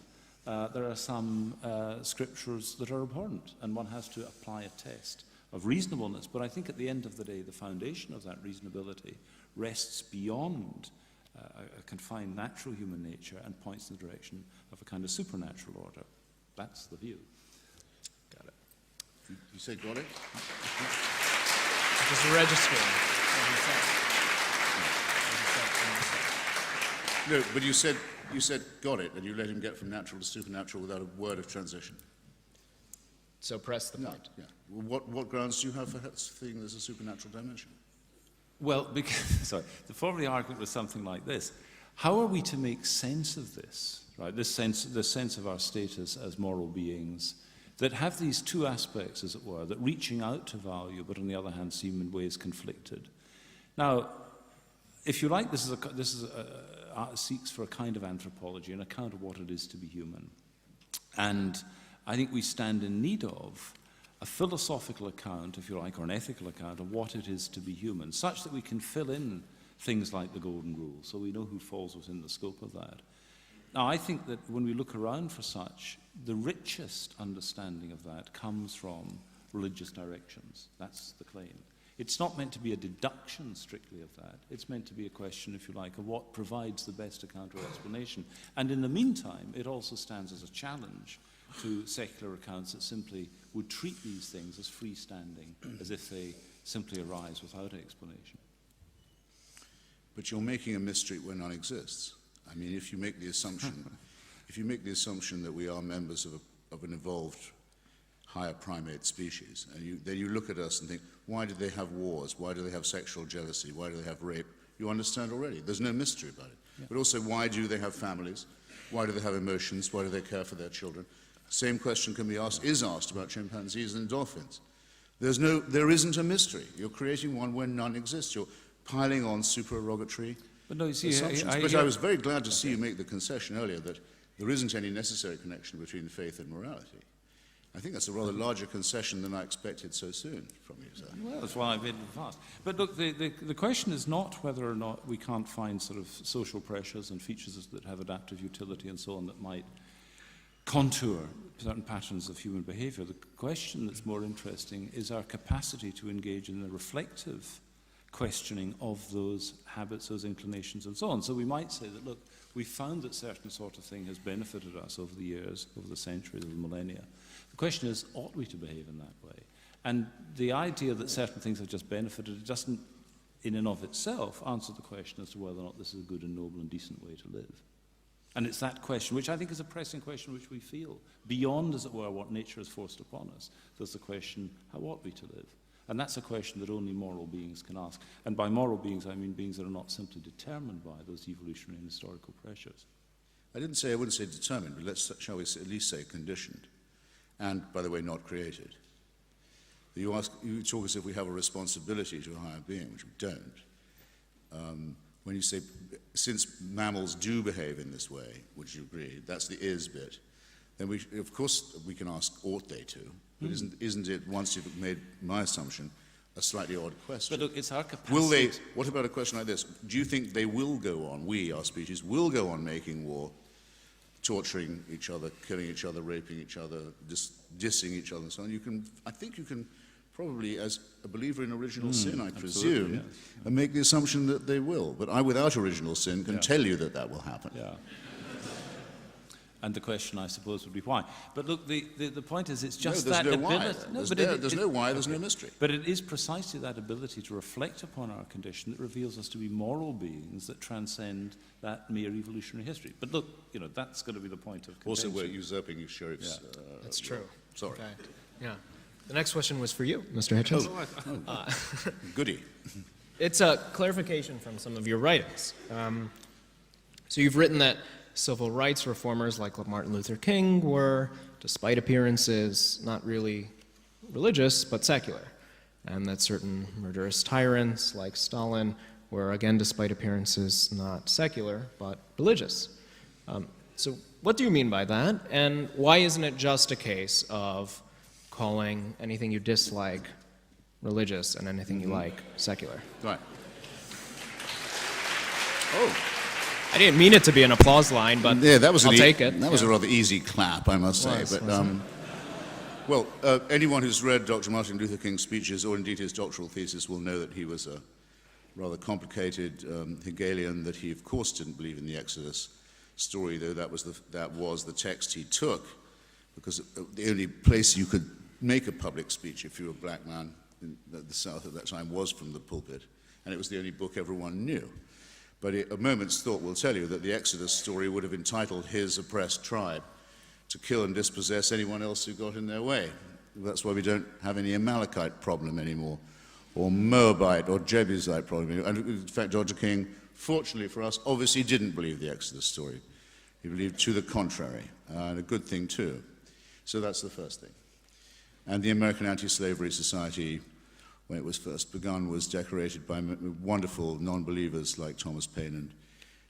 There are some scriptures that are abhorrent, and one has to apply a test of reasonableness. But I think at the end of the day, the foundation of that reasonability rests beyond a confined natural human nature and points in the direction of a kind of supernatural order. That's the view. Got it. You say got it? Just registering. No, but you said got it, and you let him get from natural to supernatural without a word of transition. So press the point. Yeah. Well, what grounds do you have for thinking there's a supernatural dimension? Well, the form of the argument was something like this. How are we to make sense of this, right? This sense of our status as moral beings that have these two aspects, as it were, that reaching out to value, but on the other hand seem in ways conflicted. Now, if you like, this seeks for a kind of anthropology, an account of what it is to be human. And I think we stand in need of a philosophical account, if you like, or an ethical account of what it is to be human, such that we can fill in things like the Golden Rule, so we know who falls within the scope of that. Now, I think that when we look around for such, the richest understanding of that comes from religious directions. That's the claim. It's not meant to be a deduction strictly of that. It's meant to be a question, if you like, of what provides the best account or explanation. And in the meantime, it also stands as a challenge to secular accounts that simply would treat these things as freestanding, as if they simply arise without explanation. But you're making a mystery where none exists. I mean, if you make the assumption that we are members of an evolved higher primate species, and then you look at us and think, why do they have wars? Why do they have sexual jealousy? Why do they have rape? You understand already. There's no mystery about it. Yeah. But also, why do they have families? Why do they have emotions? Why do they care for their children? Same question can be asked, is asked about chimpanzees and dolphins. There isn't a mystery. You're creating one where none exists. You're piling on supererogatory assumptions. But I was very glad to see you make the concession earlier that there isn't any necessary connection between faith and morality. I think that's a rather larger concession than I expected so soon from you, sir. Well, that's why I've been fast. But look, the question is not whether or not we can't find sort of social pressures and features that have adaptive utility and so on that might contour certain patterns of human behavior. The question that's more interesting is our capacity to engage in the reflective questioning of those habits, those inclinations, and so on. So we might say that, look, we found that certain sort of thing has benefited us over the years, over the centuries, over the millennia. The question is, ought we to behave in that way? And the idea that certain things have just benefited, it doesn't, in and of itself, answer the question as to whether or not this is a good and noble and decent way to live. And it's that question, which I think is a pressing question which we feel, beyond, as it were, what nature has forced upon us. There's the question, how ought we to live? And that's a question that only moral beings can ask. And by moral beings, I mean beings that are not simply determined by those evolutionary and historical pressures. I wouldn't say determined, but shall we at least say conditioned. and, by the way, not created. You talk as if we have a responsibility to a higher being, which we don't. When you say, since mammals do behave in this way, which you agree, that's the is bit, then of course we can ask, ought they to? But isn't it, once you've made my assumption, a slightly odd question? But look, it's our capacity. Will they, what about a question like this? Do you think they will go on, we, our species, will go on making war, torturing each other, killing each other, raping each other, dissing each other and so on? I think you can probably, as a believer in original sin, I presume, yes. and make the assumption that they will. But I, without original sin, can tell you that that will happen. Yeah. And the question, I suppose, would be why. But look, the point is, it's just there's that no ability. why. There's no why, there's no mystery. But it is precisely that ability to reflect upon our condition that reveals us to be moral beings that transcend that mere evolutionary history. But look, that's going to be the point of contention. Also, we're usurping Sharif's... That's true. Sorry. In fact, yeah. The next question was for you, Mr. Hitchens. Goody. It's a clarification from some of your writings. So you've written that civil rights reformers like Martin Luther King were, despite appearances, not really religious, but secular. And that certain murderous tyrants like Stalin were, again, despite appearances, not secular, but religious. So what do you mean by that? And why isn't it just a case of calling anything you dislike religious and anything you like secular? Right. I didn't mean it to be an applause line, but Yeah, that was I'll take it. That was a rather easy clap, I must say. Was, Well, anyone who's read Dr. Martin Luther King's speeches, or indeed his doctoral thesis, will know that he was a rather complicated Hegelian, that he, of course, didn't believe in the Exodus story, though that was the text he took, because the only place you could make a public speech if you were a black man in the South at that time was from the pulpit, and it was the only book everyone knew. But a moment's thought will tell you that the Exodus story would have entitled his oppressed tribe to kill and dispossess anyone else who got in their way. That's why we don't have any Amalekite problem anymore, or Moabite or Jebusite problem anymore. And in fact, Dr. King, fortunately for us, obviously didn't believe the Exodus story. He believed to the contrary, and a good thing too. So that's the first thing. And the American Anti-Slavery Society, when it was first begun, was decorated by wonderful non-believers like Thomas Paine and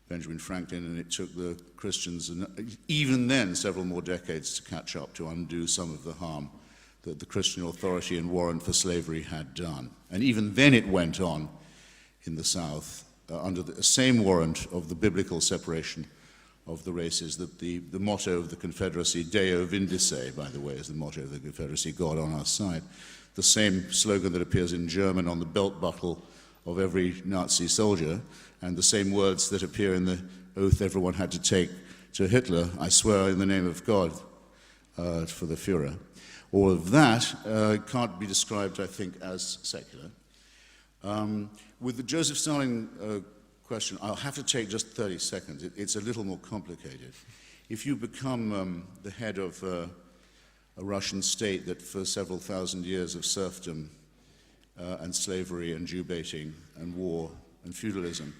Benjamin Franklin, and it took the Christians, even then, several more decades to catch up, to undo some of the harm that the Christian authority and warrant for slavery had done. And even then it went on in the South under the same warrant of the biblical separation of the races. The motto of the Confederacy, Deo Vindice, by the way, is the motto of the Confederacy, God on our side. The same slogan that appears in German on the belt buckle of every Nazi soldier, and the same words that appear in the oath everyone had to take to Hitler, I swear in the name of God, for the Führer. All of that can't be described, I think, as secular. With the Joseph Stalin question, I'll have to take just 30 seconds. It's a little more complicated. If you become the head of a Russian state that for several thousand years of serfdom and slavery and Jew baiting and war and feudalism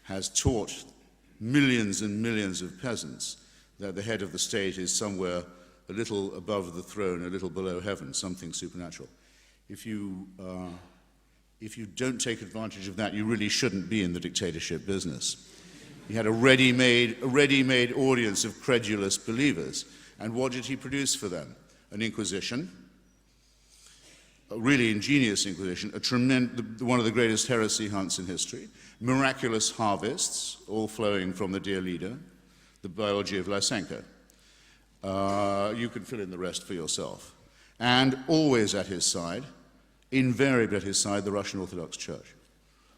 has taught millions and millions of peasants that the head of the state is somewhere a little above the throne, a little below heaven, something supernatural. If you don't take advantage of that, you really shouldn't be in the dictatorship business. He had a ready-made audience of credulous believers. And what did he produce for them? An inquisition, a really ingenious inquisition, one of the greatest heresy hunts in history, miraculous harvests, all flowing from the dear leader, the biology of Lysenko. You can fill in the rest for yourself. And always at his side, invariably at his side, the Russian Orthodox Church,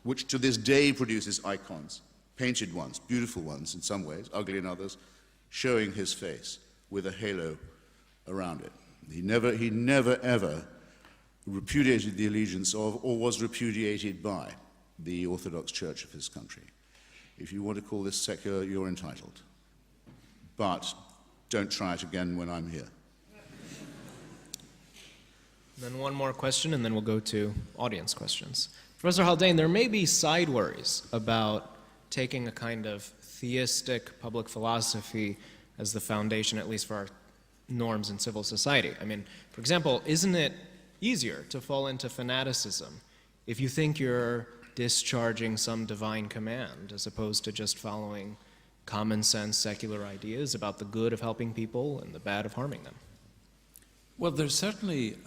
which to this day produces icons, painted ones, beautiful ones in some ways, ugly in others, showing his face with a halo around it. He never ever repudiated the allegiance of or was repudiated by the Orthodox Church of his country. If you want to call this secular, you're entitled. But don't try it again when I'm here. Then one more question, and then we'll go to audience questions. Professor Haldane, there may be side worries about taking a kind of theistic public philosophy as the foundation, at least for our norms in civil society. I mean, for example, isn't it easier to fall into fanaticism if you think you're discharging some divine command as opposed to just following common sense secular ideas about the good of helping people and the bad of harming them? Well, there's certainly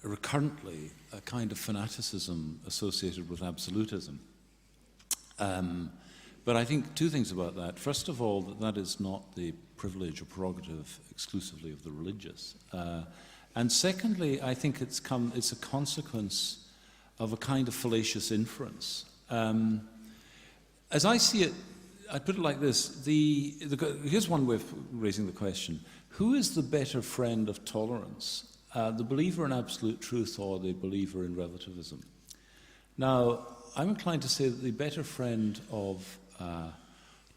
recurrently a kind of fanaticism associated with absolutism. But I think two things about that. First of all, that is not the privilege or prerogative exclusively of the religious. And secondly, I think it's a consequence of a kind of fallacious inference. As I see it, I'd put it like this. Here's one way of raising the question. Who is the better friend of tolerance? The believer in absolute truth or the believer in relativism? Now, I'm inclined to say that the better friend of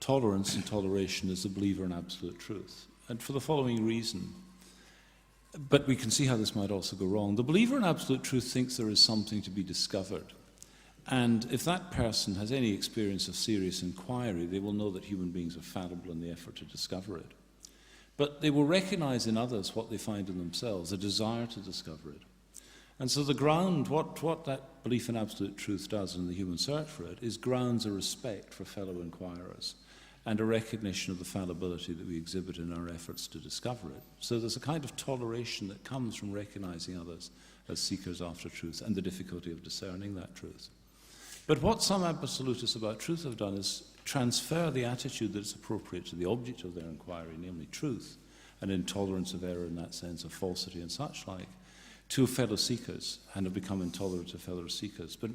tolerance and toleration is the believer in absolute truth. And for the following reason. But we can see how this might also go wrong. The believer in absolute truth thinks there is something to be discovered. And if that person has any experience of serious inquiry, they will know that human beings are fallible in the effort to discover it. But they will recognize in others what they find in themselves, a desire to discover it. And so the ground, what that belief in absolute truth does in the human search for it, is grounds a respect for fellow inquirers and a recognition of the fallibility that we exhibit in our efforts to discover it. So there's a kind of toleration that comes from recognizing others as seekers after truth and the difficulty of discerning that truth. But what some absolutists about truth have done is transfer the attitude that is appropriate to the object of their inquiry, namely truth, and intolerance of error in that sense of falsity and such like, to fellow seekers, and have become intolerant of fellow seekers. But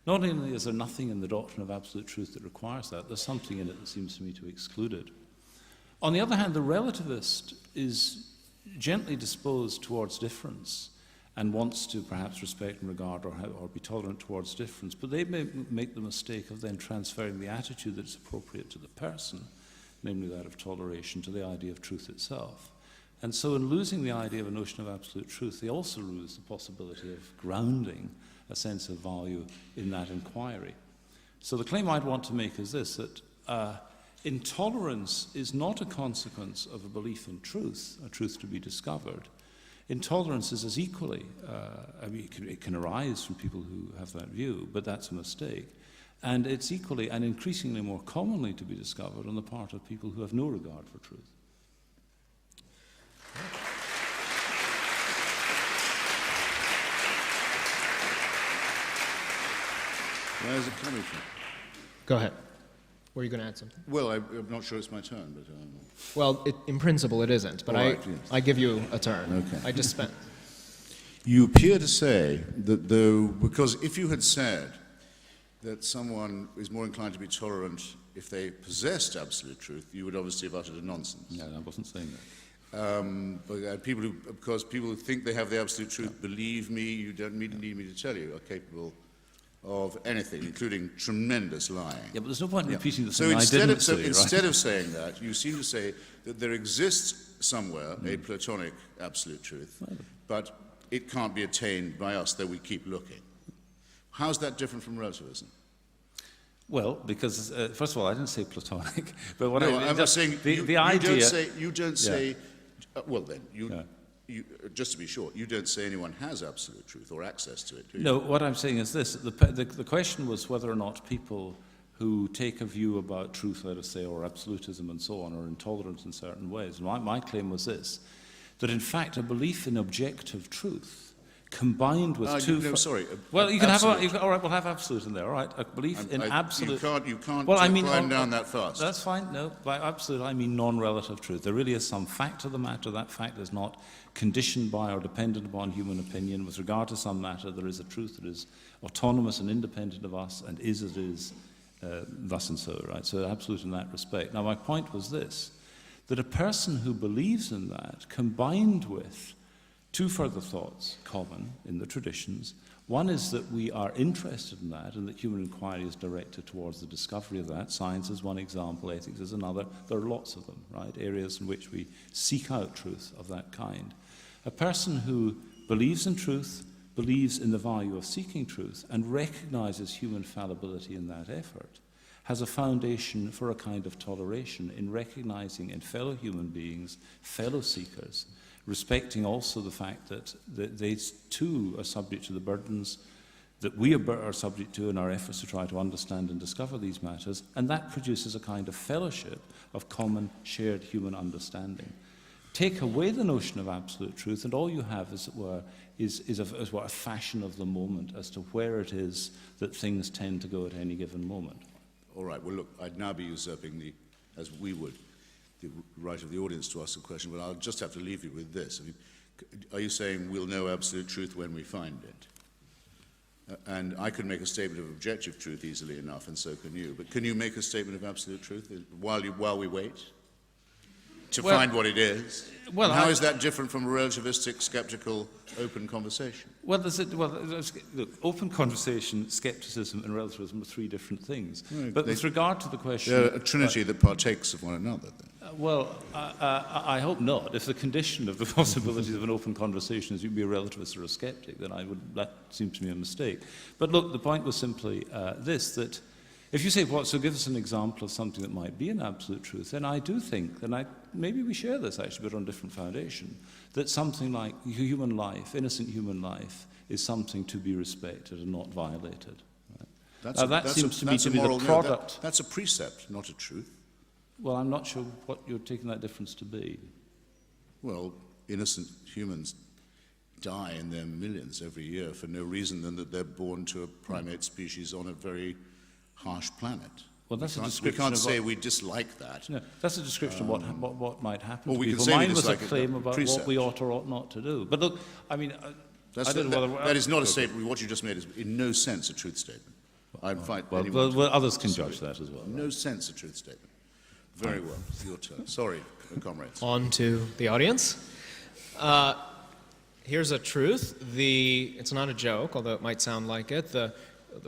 not only is there nothing in the doctrine of absolute truth that requires that, there's something in it that seems to me to exclude it. On the other hand, the relativist is gently disposed towards difference and wants to perhaps respect and regard or be tolerant towards difference, but they may make the mistake of then transferring the attitude that is appropriate to the person, namely that of toleration, to the idea of truth itself. And so in losing the idea of a notion of absolute truth, they also lose the possibility of grounding a sense of value in that inquiry. So the claim I'd want to make is this, that intolerance is not a consequence of a belief in truth, a truth to be discovered. Intolerance is as equally, it can arise from people who have that view, but that's a mistake. And it's equally and increasingly more commonly to be discovered on the part of people who have no regard for truth. Where is it coming from? Go ahead. Were you going to add something? Well, I'm not sure it's my turn, but... Well, in principle it isn't, but All right, yes. I give you a turn. Okay. I just spent. You appear to say that though, because if you had said that someone is more inclined to be tolerant if they possessed absolute truth, you would obviously have uttered a nonsense. No, I wasn't saying that. Because people who think they have the absolute truth, believe me, you don't need me to tell you, are capable of anything, including tremendous lying. Yeah, but there's no point in repeating the So thing instead I of didn't say, instead right? of saying that, you seem to say that there exists somewhere a Platonic absolute truth, but it can't be attained by us, though we keep looking. How's that different from relativism? Well, because, first of all, I didn't say Platonic, but what No, I I'm just, saying the idea... you don't say. Well, then Yeah. you just to be sure, you don't say anyone has absolute truth or access to it, do you? No, what I'm saying is this. The question was whether or not people who take a view about truth, let us say, or absolutism and so on, are intolerant in certain ways. My claim was this, that in fact a belief in objective truth combined with well, you can have all right, we'll have absolute in there. All right, a belief in absolute. You can't well, I mean, climb down that fast. That's fine. No, by absolute I mean non-relative truth. There really is some fact to the matter. That fact is not conditioned by or dependent upon human opinion. With regard to some matter, there is a truth that is autonomous and independent of us, and is as it is, thus and so. Right. So absolute in that respect. Now, my point was this: that a person who believes in that, combined with two further thoughts common in the traditions. One is that we are interested in that and that human inquiry is directed towards the discovery of that. Science is one example, ethics is another. There are lots of them, right? Areas in which we seek out truth of that kind. A person who believes in truth, believes in the value of seeking truth, and recognizes human fallibility in that effort, has a foundation for a kind of toleration in recognizing in fellow human beings, fellow seekers, respecting also the fact that they too are subject to the burdens that we are subject to in our efforts to try to understand and discover these matters, and that produces a kind of fellowship of common shared human understanding. Take away the notion of absolute truth, and all you have, as it were, is a fashion of the moment as to where it is that things tend to go at any given moment. All right, well, look, I'd now be usurping as we would, the right of the audience to ask a question, but I'll just have to leave you with this. I mean, are you saying we'll know absolute truth when we find it? And I could make a statement of objective truth easily enough, and so can you. But can you make a statement of absolute truth while we wait to find what it is? Well, and how is that different from a relativistic, skeptical, open conversation? Well, look, open conversation, skepticism, and relativism are three different things. Right, but with regard to the question, they're a trinity that partakes of one another. Then. I hope not. If the condition of the possibilities of an open conversation is you'd be a relativist or a skeptic, then that seems to me a mistake. But look, the point was simply this, that if you say, so give us an example of something that might be an absolute truth, then I do think, and maybe we share this actually, but on a different foundation, that something like human life, innocent human life, is something to be respected and not violated. Right? That seems to me to be the product. That's a precept, not a truth. Well, I'm not sure what you're taking that difference to be. Well, innocent humans die in their millions every year for no reason than that they're born to a primate species on a very harsh planet. Well, that's a description. We can't say we dislike that. No, that's a description of what might happen to we people. Can say Mine we was a dislike claim about precept. what we ought or ought not to do. But look, I mean, that is not a statement. What you just made is in no sense a truth statement. Others can judge that as well. No sense a truth statement. Very well. It's your turn. Sorry, comrades. On to the audience. Here's a truth. It's not a joke, although it might sound like it. The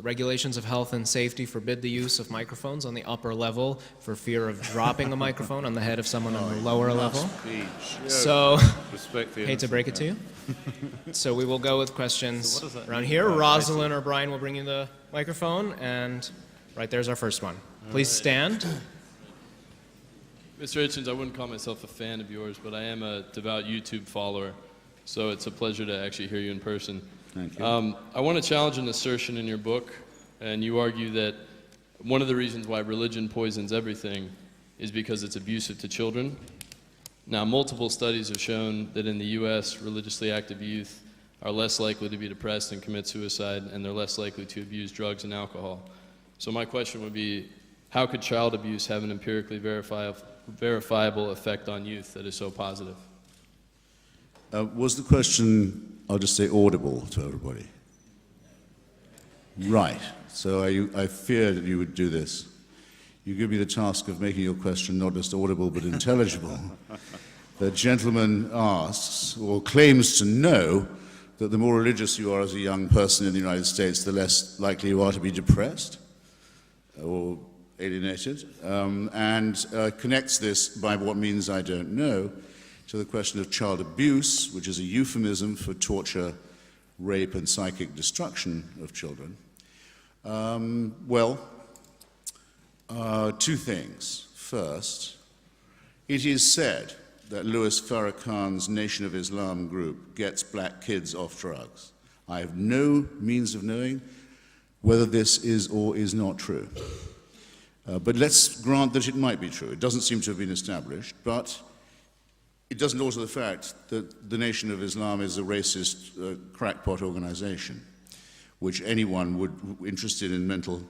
regulations of health and safety forbid the use of microphones on the upper level for fear of dropping a microphone on the head of someone on the lower level. So, hate to break it to you. So we will go with questions around here. Rosalind or Brian will bring you the microphone, and right there's our first one. Please stand. Mr. Hitchens, I wouldn't call myself a fan of yours, but I am a devout YouTube follower, so it's a pleasure to actually hear you in person. Thank you. I want to challenge an assertion in your book, and you argue that one of the reasons why religion poisons everything is because it's abusive to children. Now, multiple studies have shown that in the U.S., religiously active youth are less likely to be depressed and commit suicide, and they're less likely to abuse drugs and alcohol. So my question would be, how could child abuse have an empirically verifiable effect on youth that is so positive? Was the question, I'll just say, audible to everybody? Right. So I fear that you would do this. You give me the task of making your question not just audible but intelligible. The gentleman asks, or claims to know, that the more religious you are as a young person in the United States, the less likely you are to be depressed or alienated, and connects this, by what means I don't know, to the question of child abuse, which is a euphemism for torture, rape, and psychic destruction of children. Two things. First, it is said that Louis Farrakhan's Nation of Islam group gets black kids off drugs. I have no means of knowing whether this is or is not true. But let's grant that it might be true. It doesn't seem to have been established, but it doesn't alter the fact that the Nation of Islam is a racist crackpot organization, which anyone interested in mental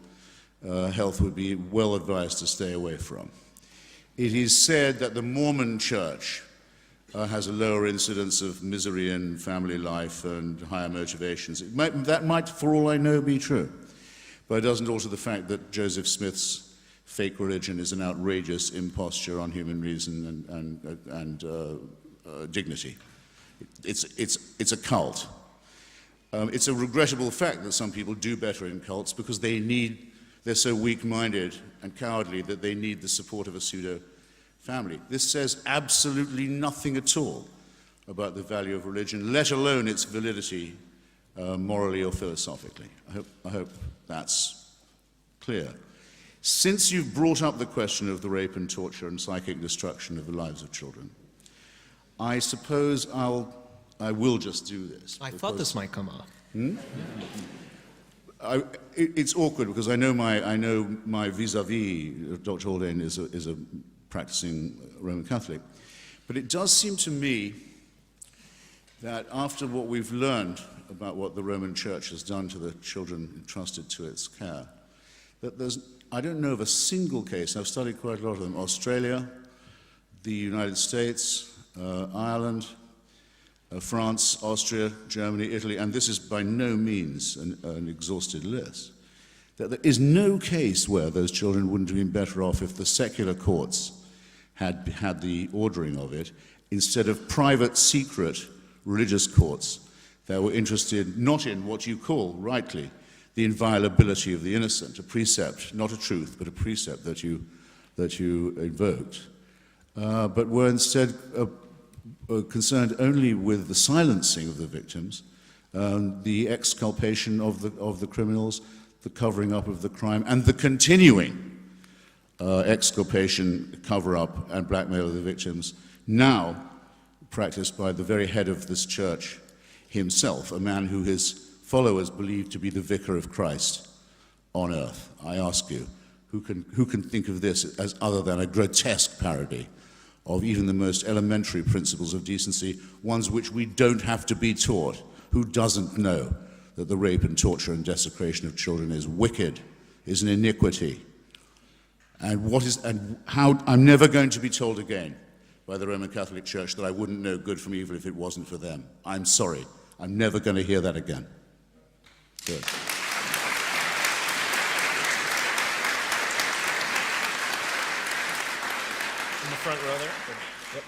health would be well advised to stay away from. It is said that the Mormon Church has a lower incidence of misery in family life and higher motivations. That might, for all I know, be true. But it doesn't alter the fact that Joseph Smith's fake religion is an outrageous imposture on human reason and dignity. It's a cult. It's a regrettable fact that some people do better in cults because they're so weak-minded and cowardly that they need the support of a pseudo-family. This says absolutely nothing at all about the value of religion, let alone its validity morally or philosophically. I hope that's clear. Since you've brought up the question of the rape and torture and psychic destruction of the lives of children, I suppose I will just do this. I thought this might come up. It's awkward because I know my vis-a-vis, Dr. Haldane, is a practicing Roman Catholic. But it does seem to me that after what we've learned about what the Roman Church has done to the children entrusted to its care, that I don't know of a single case, I've studied quite a lot of them, Australia, the United States, Ireland, France, Austria, Germany, Italy, and this is by no means an exhausted list, that there is no case where those children wouldn't have been better off if the secular courts had the ordering of it, instead of private, secret religious courts that were interested not in what you call, rightly, the inviolability of the innocent, a precept, not a truth, but a precept that you invoked, but were instead concerned only with the silencing of the victims, the exculpation of the criminals, the covering up of the crime, and the continuing exculpation, cover-up, and blackmail of the victims, now practiced by the very head of this church himself, a man who his followers believe to be the vicar of Christ on earth. I ask you, who can think of this as other than a grotesque parody of even the most elementary principles of decency, ones which we don't have to be taught? Who doesn't know that the rape and torture and desecration of children is wicked, is an iniquity? And how I'm never going to be told again by the Roman Catholic Church that I wouldn't know good from evil if it wasn't for them. I'm sorry. I'm never going to hear that again. Good. In the front row there. Yep.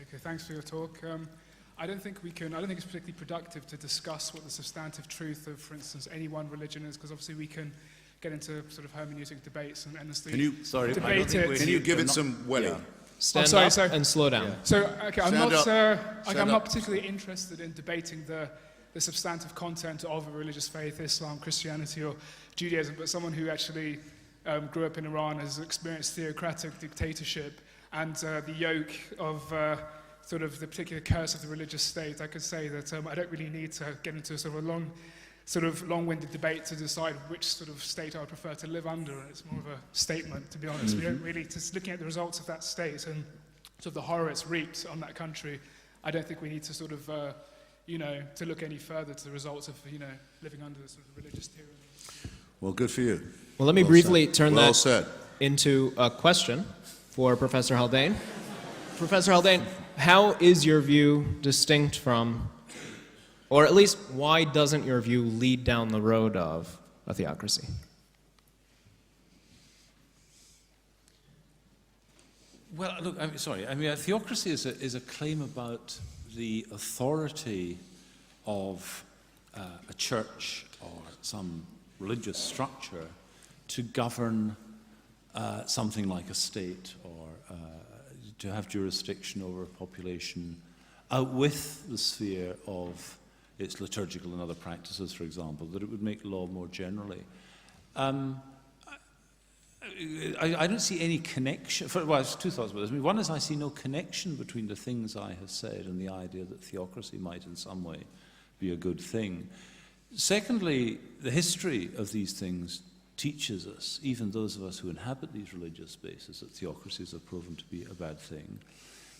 Okay, thanks for your talk. I don't think it's particularly productive to discuss what the substantive truth of, for instance, any one religion is, because obviously we can get into sort of hermeneutic debates and endlessly debate it. Can you give it some welly? Yeah. Stand up and slow down. Yeah. So, okay, I'm Stand not up. particularly interested in debating the substantive content of a religious faith, Islam, Christianity, or Judaism, but someone who actually grew up in Iran, has experienced theocratic dictatorship and the yoke of sort of the particular curse of the religious state. I could say that I don't really need to get into a sort of long-winded debate to decide which sort of state I would prefer to live under. It's more of a statement, to be honest. We don't really, just looking at the results of that state and sort of the horror it's reaped on that country, I don't think we need to sort of, to look any further to the results of, living under the sort of religious tyranny. Well, good for you. Well, let me briefly turn Well that said. into a question for Professor Haldane. Professor Haldane, how is your view distinct from, or at least why doesn't your view lead down the road of a theocracy? Well, look, a theocracy is a claim about the authority of a church or some religious structure to govern something like a state, or to have jurisdiction over a population out with the sphere of its liturgical and other practices, for example, that it would make law more generally. I don't see any connection. It's two thoughts about this. One is I see no connection between the things I have said and the idea that theocracy might in some way be a good thing. Secondly, the history of these things teaches us, even those of us who inhabit these religious spaces, that theocracies have proven to be a bad thing.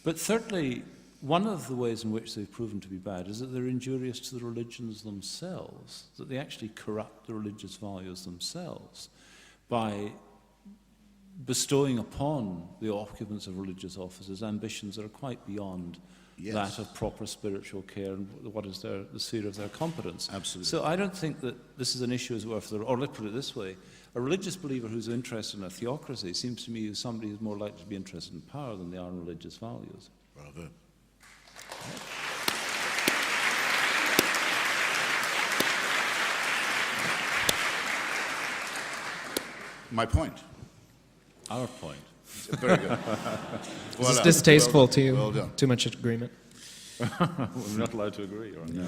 But thirdly, one of the ways in which they've proven to be bad is that they're injurious to the religions themselves, that they actually corrupt the religious values themselves by bestowing upon the occupants of religious offices ambitions that are quite beyond that of proper spiritual care and what is the sphere of their competence. Absolutely. So I don't think that this is an issue as well, or let's put it this way, a religious believer who's interested in a theocracy seems to me as somebody who's more likely to be interested in power than they are in religious values. Bravo. My point. Our point. Very good. Is this distasteful to you? Well done. Too much agreement? We're not allowed to agree, or no.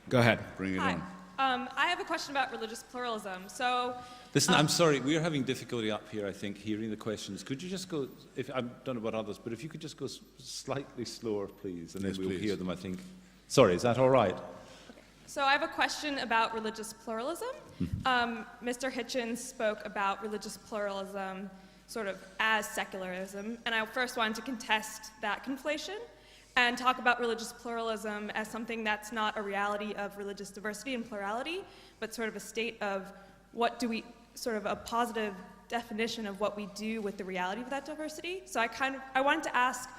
Go ahead. Bring it Hi. on. I have a question about religious pluralism. So Listen, I'm sorry, we're having difficulty up here, I think, hearing the questions. Could you just go, I don't know about others, but if you could just go slightly slower, please, and then we'll hear them, I think. Sorry, is that all right? So I have a question about religious pluralism. Mr. Hitchens spoke about religious pluralism sort of as secularism, and I first wanted to contest that conflation and talk about religious pluralism as something that's not a reality of religious diversity and plurality, but sort of a state of what do we, sort of a positive definition of what we do with the reality of that diversity. So I wanted to ask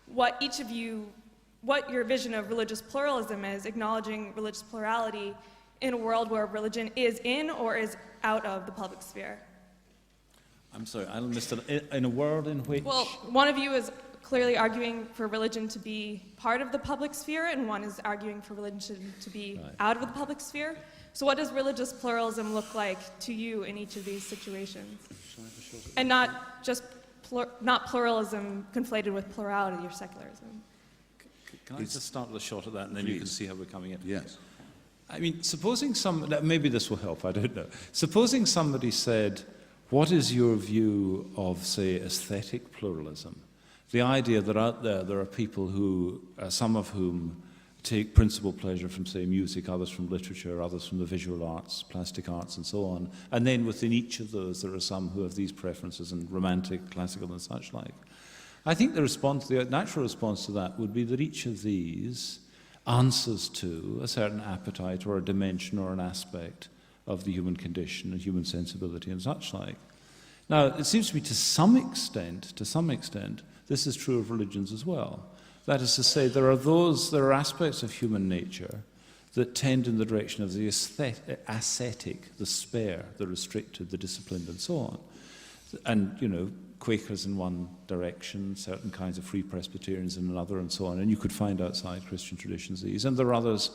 what each of you, what your vision of religious pluralism is, acknowledging religious plurality in a world where religion is in or is out of the public sphere. I'm sorry, I missed it. In a world in which... Well, one of you is clearly arguing for religion to be part of the public sphere, and one is arguing for religion to be out of the public sphere. So what does religious pluralism look like to you in each of these situations? And not just not pluralism conflated with plurality or secularism. Can I just start with a shot at that, and then you can see how we're coming in? Yes. I mean, supposing maybe this will help, I don't know. Supposing somebody said, what is your view of, say, aesthetic pluralism? The idea that out there are people who, some of whom take principal pleasure from, say, music, others from literature, others from the visual arts, plastic arts, and so on. And then within each of those, there are some who have these preferences in romantic, classical, and such like. I think the natural response to that would be that each of these answers to a certain appetite or a dimension or an aspect of the human condition and human sensibility and such like. Now, it seems to me to some extent, this is true of religions as well. That is to say, there are aspects of human nature that tend in the direction of the ascetic, the spare, the restricted, the disciplined, and so on. And, you know, Quakers in one direction, certain kinds of Free Presbyterians in another, and so on. And you could find outside Christian traditions these. And there are others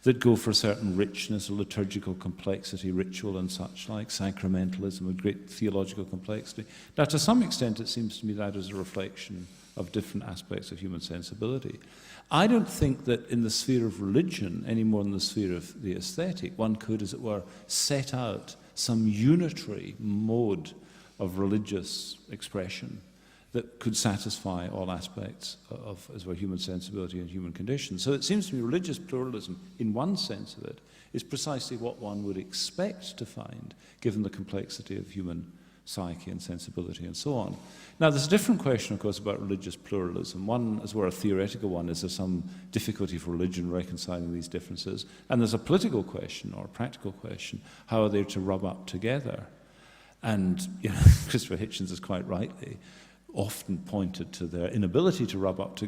that go for a certain richness, a liturgical complexity, ritual and such like, sacramentalism, a great theological complexity. Now, to some extent, it seems to me that is a reflection of different aspects of human sensibility. I don't think that in the sphere of religion, any more than the sphere of the aesthetic, one could, as it were, set out some unitary mode of religious expression that could satisfy all aspects of, as well, human sensibility and human condition. So it seems to me religious pluralism, in one sense of it, is precisely what one would expect to find, given the complexity of human psyche and sensibility and so on. Now, there's a different question, of course, about religious pluralism. One, as well, a theoretical one, is there some difficulty for religion reconciling these differences? And there's a political question or a practical question. How are they to rub up together? And, you know, Christopher Hitchens has quite rightly often pointed to their inability to rub up to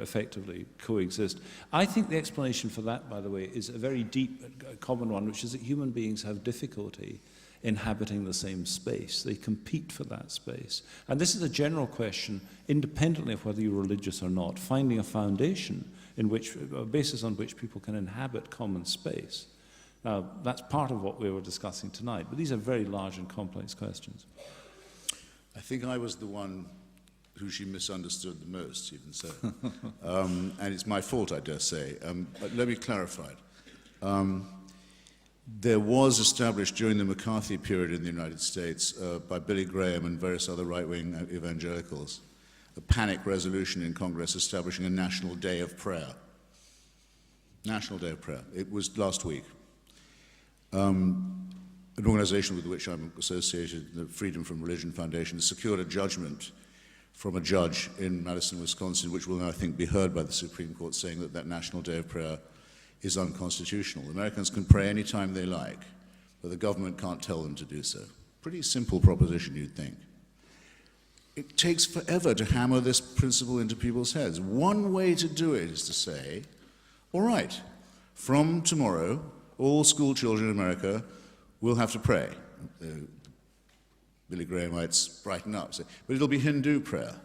effectively coexist. I think the explanation for that, by the way, is a very deep, common one, which is that human beings have difficulty inhabiting the same space. They compete for that space. And this is a general question, independently of whether you're religious or not, finding a foundation in which, a basis on which people can inhabit common space. Now, that's part of what we were discussing tonight, but these are very large and complex questions. I think I was the one who she misunderstood the most, even so. And it's my fault, I dare say. But let me clarify it. There was established during the McCarthy period in the United States by Billy Graham and various other right-wing evangelicals, a panic resolution in Congress establishing a National Day of Prayer. National Day of Prayer. It was last week. An organization with which I'm associated, the Freedom from Religion Foundation, secured a judgment from a judge in Madison, Wisconsin, which will now, I think, be heard by the Supreme Court, saying that that National Day of Prayer is unconstitutional. Americans can pray any time they like, but the government can't tell them to do so. Pretty simple proposition, you'd think. It takes forever to hammer this principle into people's heads. One way to do it is to say, all right, from tomorrow, all school children in America will have to pray. Billy Grahamites brighten up, say, but it'll be Hindu prayer.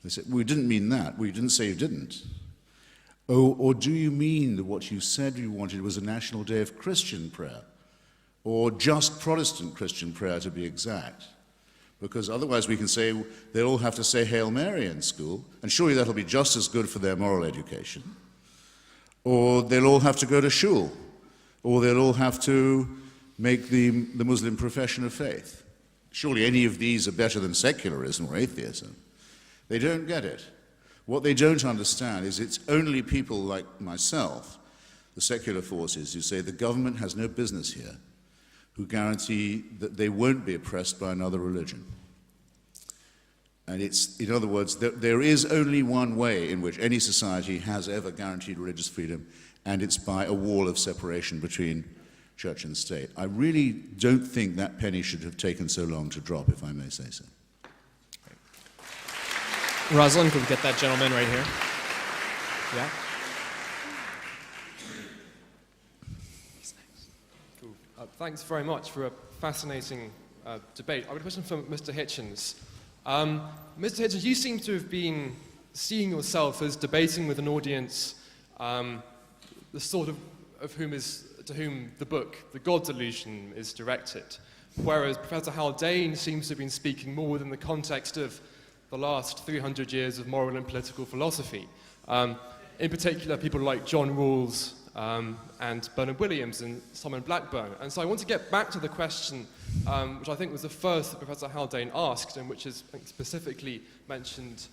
They say, we didn't mean that. We didn't say you didn't. Oh, or do you mean that what you said you wanted was a National Day of Christian prayer? Or just Protestant Christian prayer, to be exact? Because otherwise we can say they'll all have to say Hail Mary in school, and surely that'll be just as good for their moral education. Or they'll all have to go to shul. Or they'll all have to make the Muslim profession of faith. Surely any of these are better than secularism or atheism. They don't get it. What they don't understand is it's only people like myself, the secular forces, who say the government has no business here, who guarantee that they won't be oppressed by another religion. And it's, in other words, there is only one way in which any society has ever guaranteed religious freedom, and it's by a wall of separation between church and state. I really don't think that penny should have taken so long to drop, if I may say so. Rosalind, could we get that gentleman right here? Yeah. Cool. Thanks very much for a fascinating debate. I have a question for Mr. Hitchens. Mr. Hitchens, you seem to have been seeing yourself as debating with an audience the sort of to whom the book, The God Delusion, is directed, whereas Professor Haldane seems to have been speaking more within the context of the last 300 years of moral and political philosophy. In particular, people like John Rawls and Bernard Williams and Simon Blackburn. And so I want to get back to the question, which I think was the first that Professor Haldane asked, and which is specifically mentioned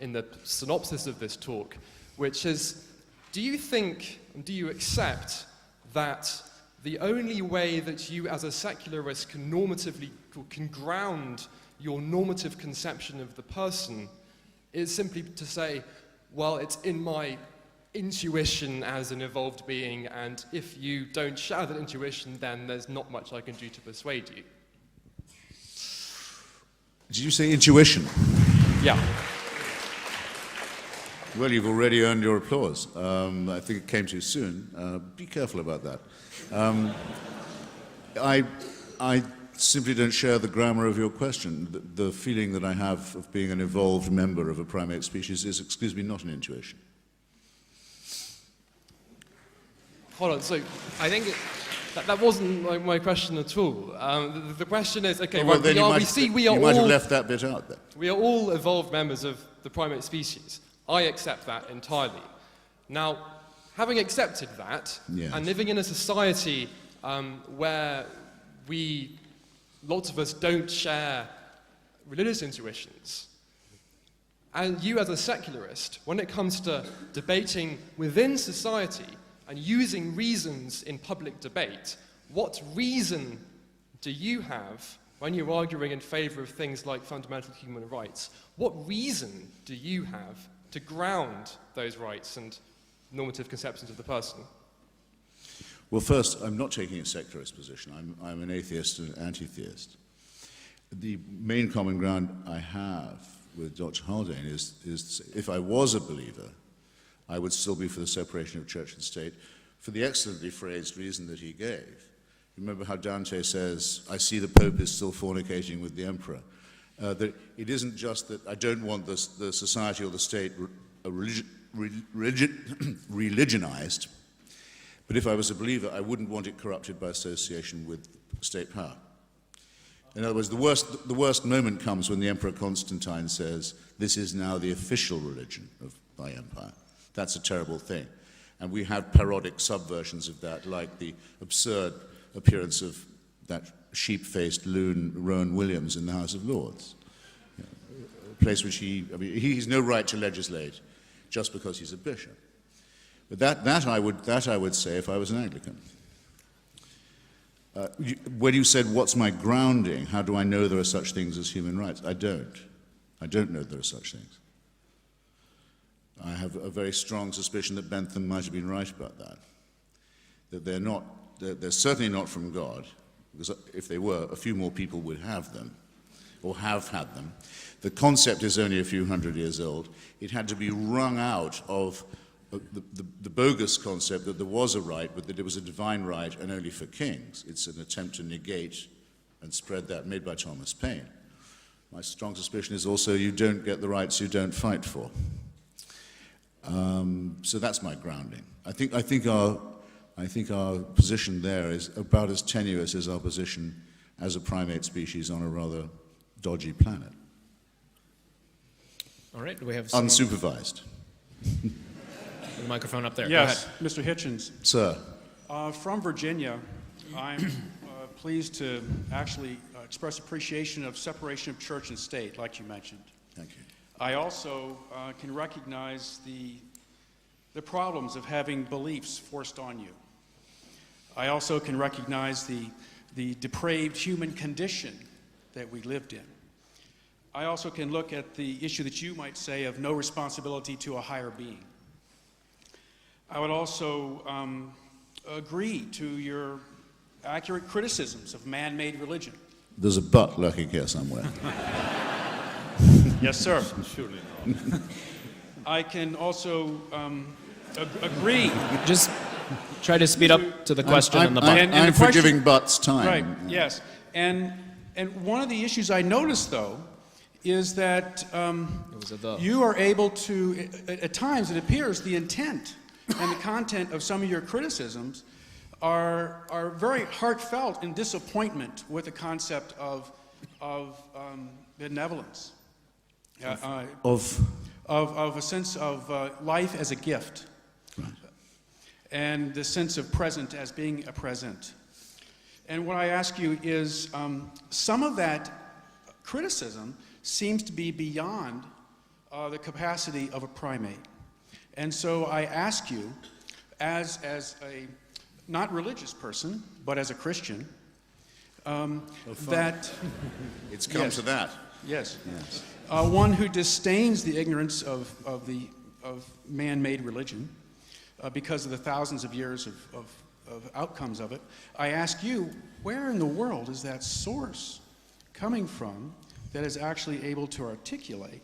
in the synopsis of this talk, which is, do you think, do you accept that the only way that you as a secularist can ground your normative conception of the person is simply to say, well, it's in my intuition as an evolved being, and if you don't share that intuition, then there's not much I can do to persuade you? Did you say intuition? Yeah. Well, you've already earned your applause. I think it came too soon. Be careful about that. I simply don't share the grammar of your question. The feeling that I have of being an evolved member of a primate species is, excuse me, not an intuition. Hold on, so I think that wasn't my question at all. The question is, okay, Well, right, then you might have left that bit out there. We are all evolved members of the primate species. I accept that entirely. Now, having accepted that, Yes. and living in a society where lots of us don't share religious intuitions, and you as a secularist, when it comes to debating within society and using reasons in public debate, what reason do you have when you're arguing in favor of things like fundamental human rights? What reason do you have to ground those rights and normative conceptions of the person? Well, first, I'm not taking a secularist position. I'm an atheist and anti-theist. The main common ground I have with Dr. Haldane is if I was a believer, I would still be for the separation of church and state for the excellently phrased reason that he gave. Remember how Dante says, I see the Pope is still fornicating with the emperor. That it isn't just that I don't want the society or the state religionized, but if I was a believer, I wouldn't want it corrupted by association with state power. In other words, the worst moment comes when the Emperor Constantine says, this is now the official religion of my empire. That's a terrible thing. And we have parodic subversions of that, like the absurd appearance of that sheep-faced loon, Rowan Williams, in the House of Lords. A place which he's no right to legislate just because he's a bishop. But that I would say if I was an Anglican. When you said, what's my grounding, how do I know there are such things as human rights? I don't. I don't know there are such things. I have a very strong suspicion that Bentham might have been right about that. That they're certainly not from God, because if they were, a few more people would have them, or have had them. The concept is only a few hundred years old. It had to be wrung out of the bogus concept that there was a right, but that it was a divine right and only for kings. It's an attempt to negate and spread that, made by Thomas Paine. My strong suspicion is also you don't get the rights you don't fight for. So that's my grounding. I think our position there is about as tenuous as our position as a primate species on a rather dodgy planet. All right, do we have someone? Unsupervised. The microphone up there. Yes, Mr. Hitchens. Sir. From Virginia, I'm pleased to actually express appreciation of separation of church and state, like you mentioned. Thank you. I also can recognize the problems of having beliefs forced on you. I also can recognize the depraved human condition that we lived in. I also can look at the issue that you might say of no responsibility to a higher being. I would also agree to your accurate criticisms of man-made religion. There's a but lurking here somewhere. Yes, sir. Surely not. I can also agree. Just try to speed up to the question and the but. And I'm the for question- giving butts time. Right, yes. And one of the issues I noticed, though, is that It was a the. you are able to, at times it appears, the intent and the content of some of your criticisms are very heartfelt in disappointment with the concept of benevolence, of a sense of life as a gift, Right. and the sense of present as being a present. And what I ask you is, some of that criticism seems to be beyond the capacity of a primate. And so I ask you, as a not religious person, but as a Christian, that It's come Yes. to that. yes, one who disdains the ignorance of man-made religion because of the thousands of years of outcomes of it, I ask you, where in the world is that source coming from that is actually able to articulate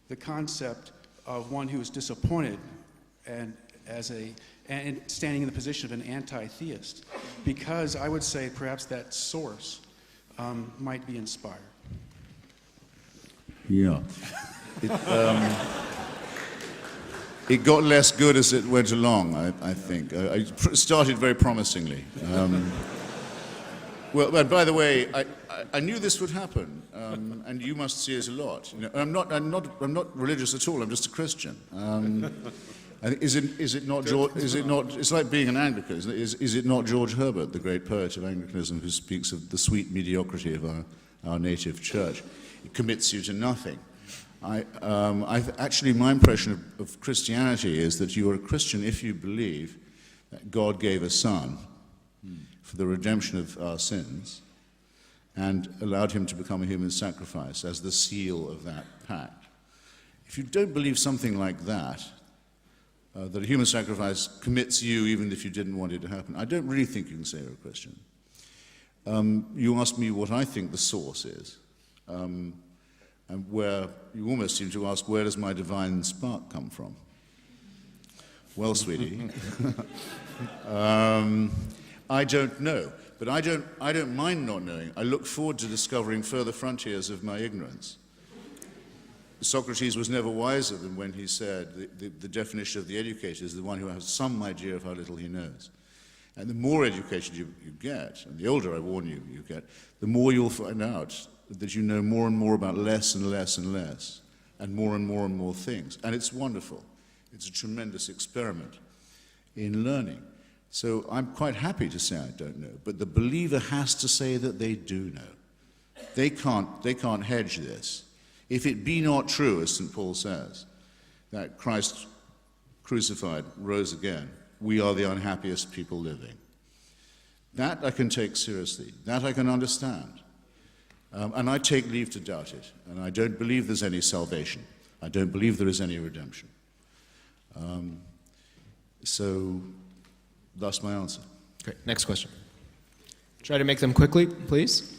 the concept of one who is disappointed and standing in the position of an anti-theist? Because I would say perhaps that source might be inspired. Yeah. It got less good as it went along, I think. It started very promisingly. Well, and by the way, I knew this would happen, and you must see it a lot. You know, I'm not religious at all. I'm just a Christian. I think, is it not George? Is it not? It's like being an Anglican. Is it not George Herbert, the great poet of Anglicanism, who speaks of the sweet mediocrity of our native church? It commits you to nothing. Actually, my impression of Christianity is that you are a Christian if you believe that God gave a son for the redemption of our sins and allowed him to become a human sacrifice as the seal of that pact. If you don't believe something like that, that a human sacrifice commits you even if you didn't want it to happen, I don't really think you can say you're a Christian. You asked me what I think the source is. And where you almost seem to ask, where does my divine spark come from? Well, sweetie, I don't know, but I don't mind not knowing. I look forward to discovering further frontiers of my ignorance. Socrates was never wiser than when he said the definition of the educated is the one who has some idea of how little he knows. And the more education you get, and the older, I warn you, you get, the more you'll find out that you know more and more about less and less and less, and more things. And it's wonderful. It's a tremendous experiment in learning. So I'm quite happy to say I don't know, but the believer has to say that they do know. They can't hedge this. If it be not true, as St. Paul says, that Christ crucified, rose again, we are the unhappiest people living. That I can take seriously. That I can understand. And I take leave to doubt it. And I don't believe there's any salvation. I don't believe there is any redemption. So that's my answer. Great. Next question. Try to make them quickly, please.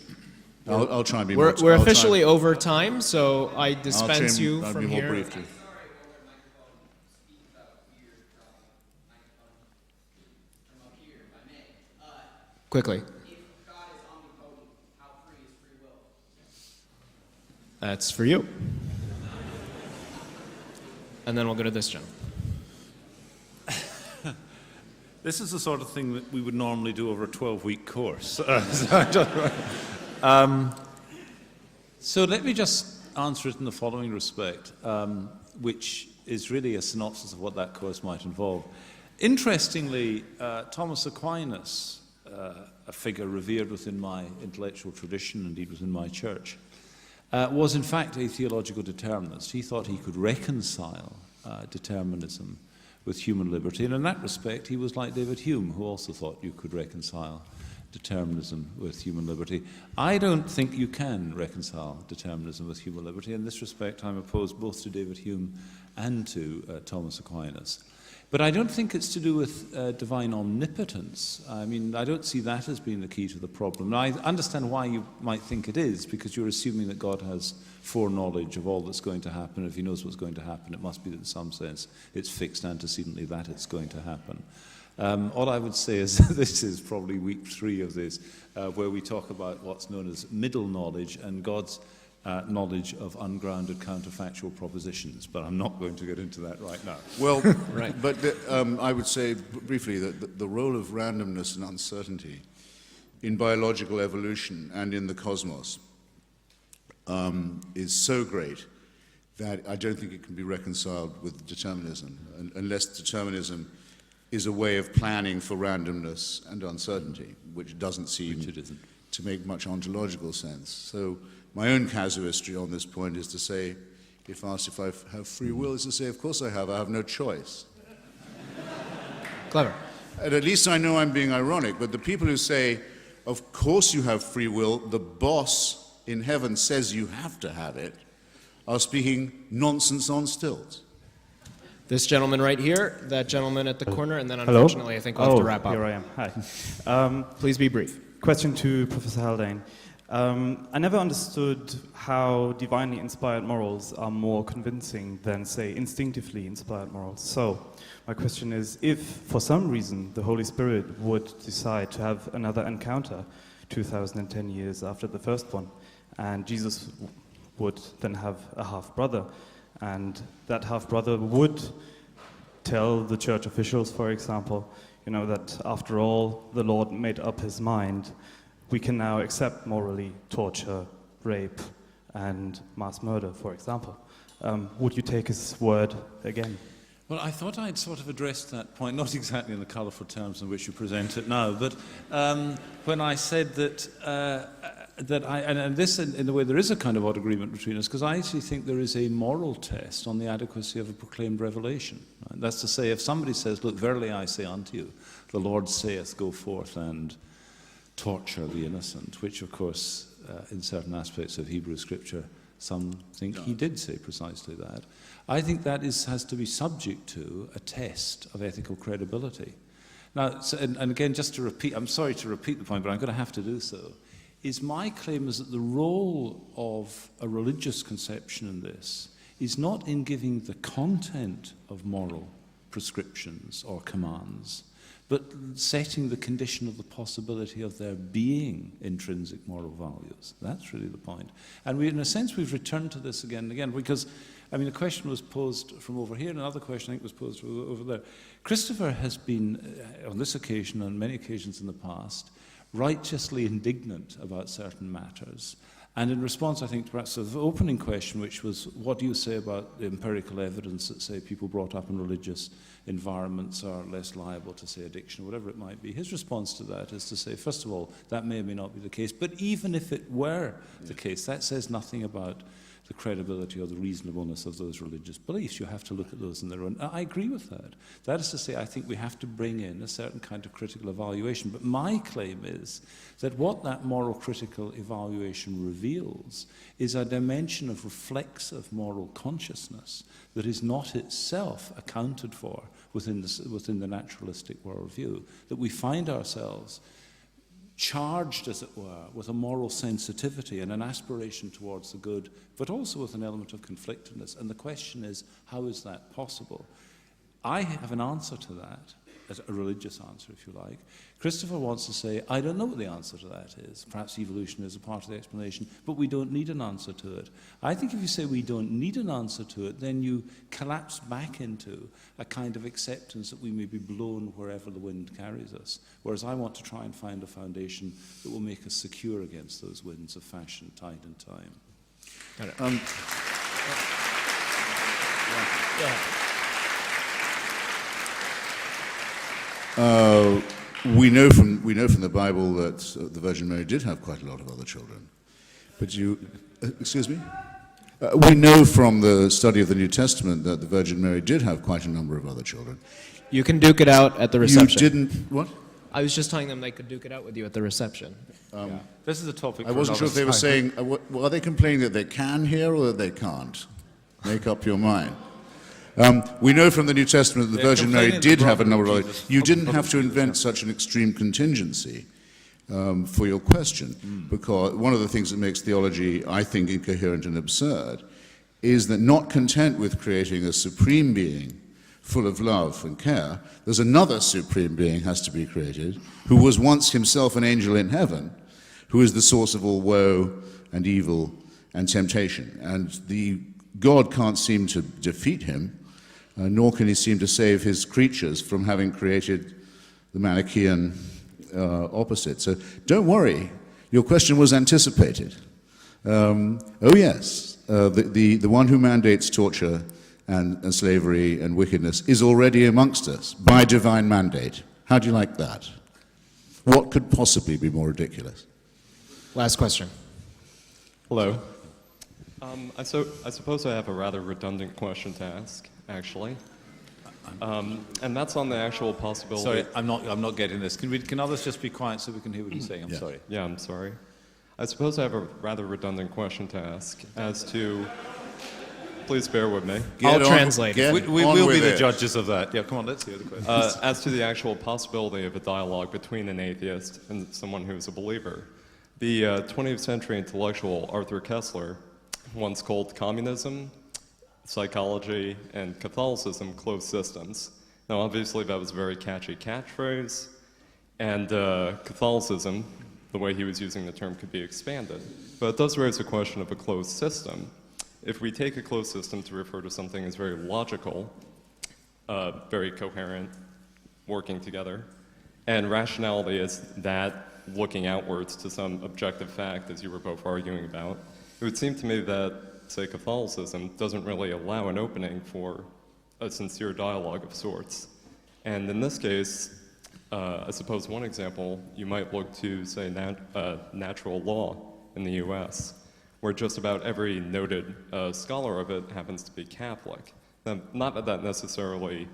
I'll try and be We're more... officially over time, so I dispense I'll you be from more here. brief too. Quickly. That's for you. And then we'll go to this gentleman. This is the sort of thing that we would normally do over a 12-week course. So let me just answer it in the following respect, which is really a synopsis of what that course might involve. Interestingly, Thomas Aquinas a figure revered within my intellectual tradition, indeed within my church, was in fact a theological determinist. He thought he could reconcile determinism with human liberty, and in that respect he was like David Hume, who also thought you could reconcile determinism with human liberty. I don't think you can reconcile determinism with human liberty. In this respect, I'm opposed both to David Hume and to Thomas Aquinas. But I don't think it's to do with divine omnipotence. I mean, I don't see that as being the key to the problem. Now, I understand why you might think it is, because you're assuming that God has foreknowledge of all that's going to happen. If he knows what's going to happen, it must be that in some sense it's fixed antecedently that it's going to happen. All I would say is this is probably week 3 of this, where we talk about what's known as middle knowledge and God's knowledge of ungrounded counterfactual propositions, but I'm not going to get into that right now. Well, right. But I would say briefly that the role of randomness and uncertainty in biological evolution and in the cosmos is so great that I don't think it can be reconciled with determinism, unless determinism is a way of planning for randomness and uncertainty, which doesn't seem to make much ontological sense. So my own casuistry on this point is to say, if asked if I have free will, is to say, of course I have no choice. Clever. And at least I know I'm being ironic, but the people who say, of course you have free will, the boss in heaven says you have to have it, are speaking nonsense on stilts. This gentleman right here, that gentleman at the corner, and then unfortunately I think we'll have to wrap up. Here I am. Hi. Please be brief. Question to Professor Haldane. I never understood how divinely inspired morals are more convincing than, say, instinctively inspired morals. So, my question is, if for some reason the Holy Spirit would decide to have another encounter 2010 years after the first one, and Jesus would then have a half-brother, and that half-brother would tell the church officials, for example, that after all, the Lord made up his mind, we can now accept morally torture, rape, and mass murder, for example. Would you take his word again? Well, I thought I'd sort of addressed that point, not exactly in the colourful terms in which you present it now, but when I said that, and this in a way there is a kind of odd agreement between us, because I actually think there is a moral test on the adequacy of a proclaimed revelation. Right? That's to say, if somebody says, look, verily I say unto you, the Lord saith, go forth and torture the innocent, which of course in certain aspects of Hebrew scripture some think he did say precisely that. I think that has to be subject to a test of ethical credibility. Now, and again, just to repeat, I'm sorry to repeat the point, but I'm going to have to do so, is my claim is that the role of a religious conception in this is not in giving the content of moral prescriptions or commands, but setting the condition of the possibility of there being intrinsic moral values. That's really the point. And in a sense, we've returned to this again and again, because, I mean, a question was posed from over here, and another question I think was posed from over there. Christopher has been, on this occasion and many occasions in the past, righteously indignant about certain matters. And in response, I think, perhaps to the opening question, which was, what do you say about the empirical evidence that, say, people brought up in religious environments are less liable to, say, addiction or whatever it might be? His response to that is to say, first of all, that may or may not be the case, but even if it were the case, that says nothing about the credibility or the reasonableness of those religious beliefs. You have to look at those in their own. I agree with that. That is to say, I think we have to bring in a certain kind of critical evaluation. But my claim is that what that moral critical evaluation reveals is a dimension of reflexive moral consciousness that is not itself accounted for within the naturalistic worldview, that we find ourselves charged, as it were, with a moral sensitivity and an aspiration towards the good, but also with an element of conflictedness. And the question is, how is that possible? I have an answer to that, as a religious answer, if you like. Christopher wants to say, I don't know what the answer to that is. Perhaps evolution is a part of the explanation, but we don't need an answer to it. I think if you say we don't need an answer to it, then you collapse back into a kind of acceptance that we may be blown wherever the wind carries us. Whereas I want to try and find a foundation that will make us secure against those winds of fashion, tide and time. Got it. We know from the Bible that the Virgin Mary did have quite a lot of other children. But excuse me? We know from the study of the New Testament that the Virgin Mary did have quite a number of other children. You can duke it out at the reception. You didn't, what? I was just telling them they could duke it out with you at the reception. This is a topic I wasn't sure if they were saying, are they complaining that they can hear or that they can't? Make up your mind. We know from the New Testament that the Virgin Mary did have a number of other. You didn't have to invent such an extreme contingency for your question, because one of the things that makes theology, I think, incoherent and absurd is that not content with creating a supreme being full of love and care, there's another supreme being has to be created who was once himself an angel in heaven, who is the source of all woe and evil and temptation. And God can't seem to defeat him, nor can he seem to save his creatures from having created the Manichaean opposite. So don't worry, your question was anticipated. Oh yes, the one who mandates torture and slavery and wickedness is already amongst us by divine mandate. How do you like that? What could possibly be more ridiculous? Last question. Hello. I suppose I have a rather redundant question to ask, actually. And that's on the actual possibility. Sorry, I'm not getting this. Can others just be quiet so we can hear what you're saying? I'm sorry. Yeah, I'm sorry. I suppose I have a rather redundant question to ask as to. Please bear with me. I'll translate. We'll be the judges of that. Yeah, come on, let's hear the question. As to the actual possibility of a dialogue between an atheist and someone who's a believer, the 20th century intellectual Arthur Koestler once called communism, psychology, and Catholicism closed systems. Now, obviously, that was a very catchy catchphrase, and Catholicism, the way he was using the term, could be expanded. But it does raise the question of a closed system. If we take a closed system to refer to something as very logical, very coherent, working together, and rationality is that looking outwards to some objective fact, as you were both arguing about, it would seem to me that, say, Catholicism doesn't really allow an opening for a sincere dialogue of sorts. And in this case, I suppose one example, you might look to, say, natural law in the US, where just about every noted scholar of it happens to be Catholic. Now, not that that necessarily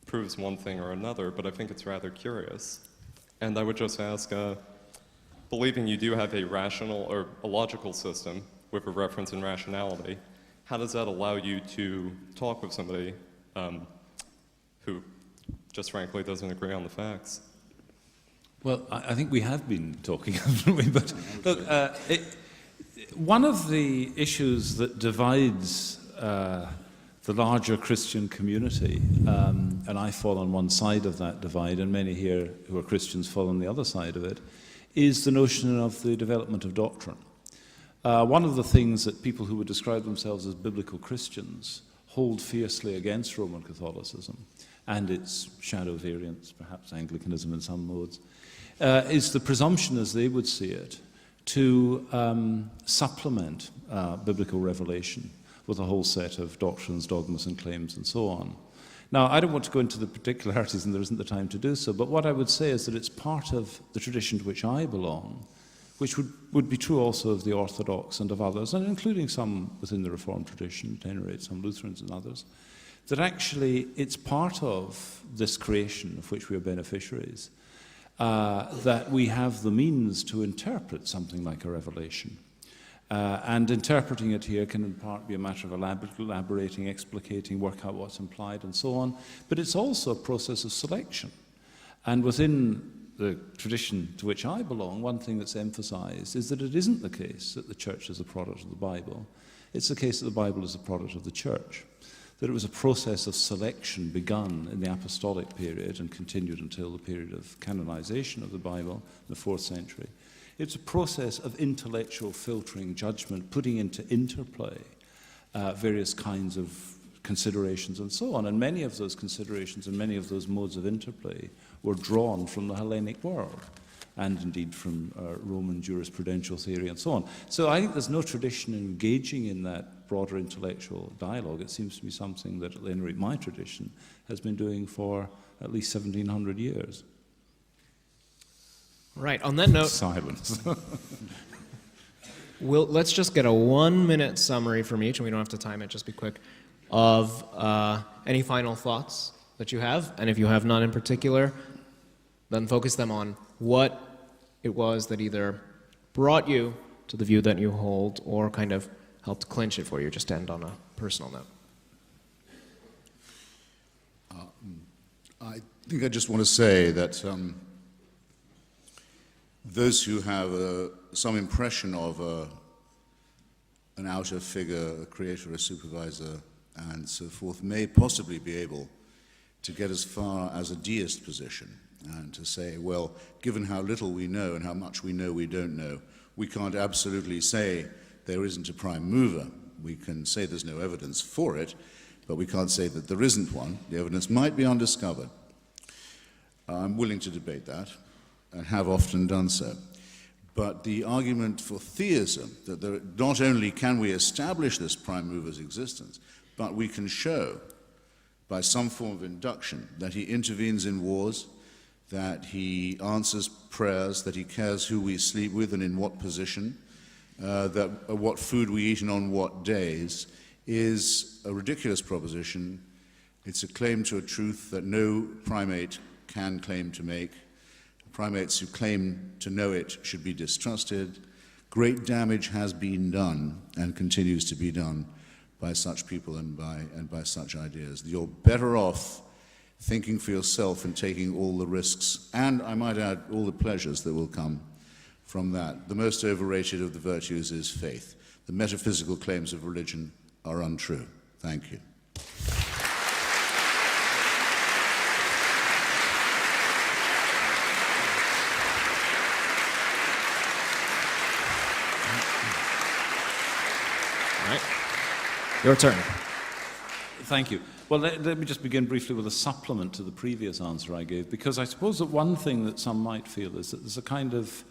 proves one thing or another, but I think it's rather curious. And I would just ask, believing you do have a rational or a logical system with a reference in rationality, how does that allow you to talk with somebody who just frankly doesn't agree on the facts? Well, I think we have been talking, haven't we? But look, one of the issues that divides the larger Christian community, and I fall on one side of that divide, and many here who are Christians fall on the other side of it, is the notion of the development of doctrine. One of the things that people who would describe themselves as biblical Christians hold fiercely against Roman Catholicism and its shadow variants, perhaps Anglicanism in some modes, is the presumption, as they would see it, to supplement biblical revelation with a whole set of doctrines, dogmas, and claims, and so on. Now, I don't want to go into the particularities, and there isn't the time to do so, but what I would say is that it's part of the tradition to which I belong, which would be true also of the Orthodox and of others, and including some within the Reformed tradition, at any rate, some Lutherans and others, that actually it's part of this creation of which we are beneficiaries, that we have the means to interpret something like a revelation. And interpreting it here can in part be a matter of elaborating, explicating, work out what's implied and so on, but it's also a process of selection. And within the tradition to which I belong, one thing that's emphasized is that it isn't the case that the church is a product of the Bible. It's the case that the Bible is a product of the church. That it was a process of selection begun in the apostolic period and continued until the period of canonization of the Bible in the 4th century. It's a process of intellectual filtering, judgment, putting into interplay various kinds of considerations and so on. And many of those considerations and many of those modes of interplay were drawn from the Hellenic world and indeed from Roman jurisprudential theory and so on. So I think there's no tradition engaging in that broader intellectual dialogue. It seems to be something that, at any rate, my tradition has been doing for at least 1,700 years. Right, on that note, Silence. let's just get a 1-minute summary from each, and we don't have to time it, just be quick, of any final thoughts that you have. And if you have none in particular, then focus them on what it was that either brought you to the view that you hold or kind of helped clinch it for you, just to end on a personal note. I think I just want to say that those who have some impression of an outer figure, a creator, a supervisor, and so forth, may possibly be able to get as far as a deist position and to say, well, given how little we know and how much we know we don't know, we can't absolutely say there isn't a prime mover. We can say there's no evidence for it, but we can't say that there isn't one. The evidence might be undiscovered. I'm willing to debate that, and have often done so. But the argument for theism, that not only can we establish this prime mover's existence, but we can show by some form of induction that he intervenes in wars, that he answers prayers, that he cares who we sleep with and in what position, what food we eat and on what days, is a ridiculous proposition. It's a claim to a truth that no primate can claim to make. Primates who claim to know it should be distrusted. Great damage has been done and continues to be done by such people and by such ideas. You're better off thinking for yourself and taking all the risks, and I might add, all the pleasures that will come from that. The most overrated of the virtues is faith. The metaphysical claims of religion are untrue. Thank you. Your turn. Thank you. Well, let me just begin briefly with a supplement to the previous answer I gave, because I suppose that one thing that some might feel is that there's a kind of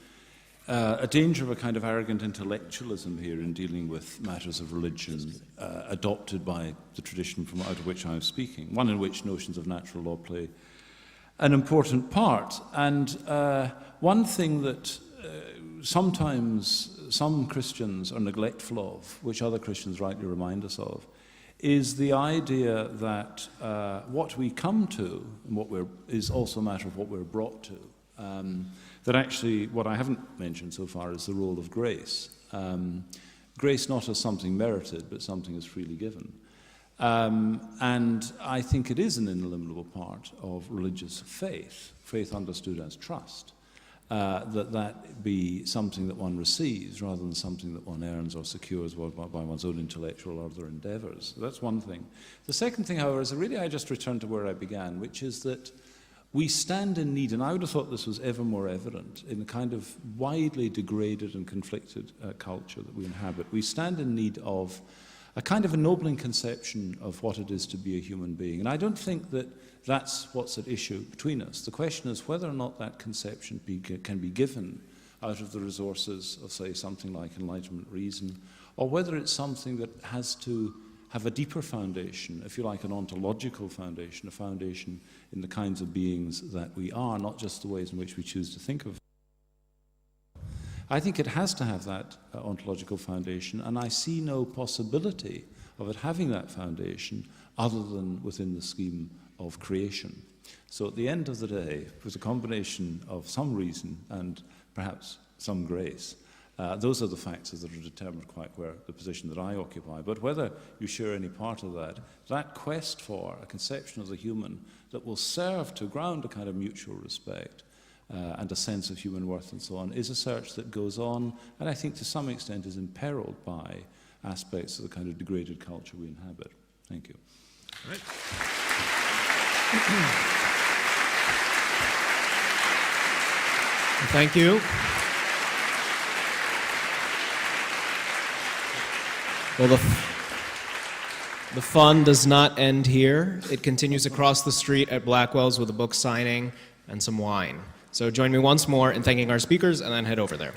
a danger of a kind of arrogant intellectualism here in dealing with matters of religion adopted by the tradition from out of which I'm speaking, one in which notions of natural law play an important part. And one thing that sometimes some Christians are neglectful of, which other Christians rightly remind us of, is the idea that what we come to and is also a matter of what we're brought to. That actually, what I haven't mentioned so far is the role of grace. Grace not as something merited, but something as freely given. And I think it is an ineliminable part of religious faith, faith understood as trust. That be something that one receives rather than something that one earns or secures by one's own intellectual or other endeavors. So that's one thing. The second thing, however, is really I just return to where I began, which is that we stand in need, and I would have thought this was ever more evident in the kind of widely degraded and conflicted culture that we inhabit. We stand in need of a kind of ennobling conception of what it is to be a human being. And I don't think that that's what's at issue between us. The question is whether or not that conception can be given out of the resources of, say, something like Enlightenment reason, or whether it's something that has to have a deeper foundation, if you like, an ontological foundation, a foundation in the kinds of beings that we are, not just the ways in which we choose to think of. I think it has to have that ontological foundation, and I see no possibility of it having that foundation other than within the scheme of creation. So at the end of the day, with a combination of some reason and perhaps some grace, those are the factors that are determined quite where the position that I occupy. But whether you share any part of that quest for a conception of the human that will serve to ground a kind of mutual respect and a sense of human worth and so on, is a search that goes on, and I think to some extent is imperiled by aspects of the kind of degraded culture we inhabit. Thank you. All right. Thank you. Well, the fun does not end here. It continues across the street at Blackwell's with a book signing and some wine. So join me once more in thanking our speakers and then head over there.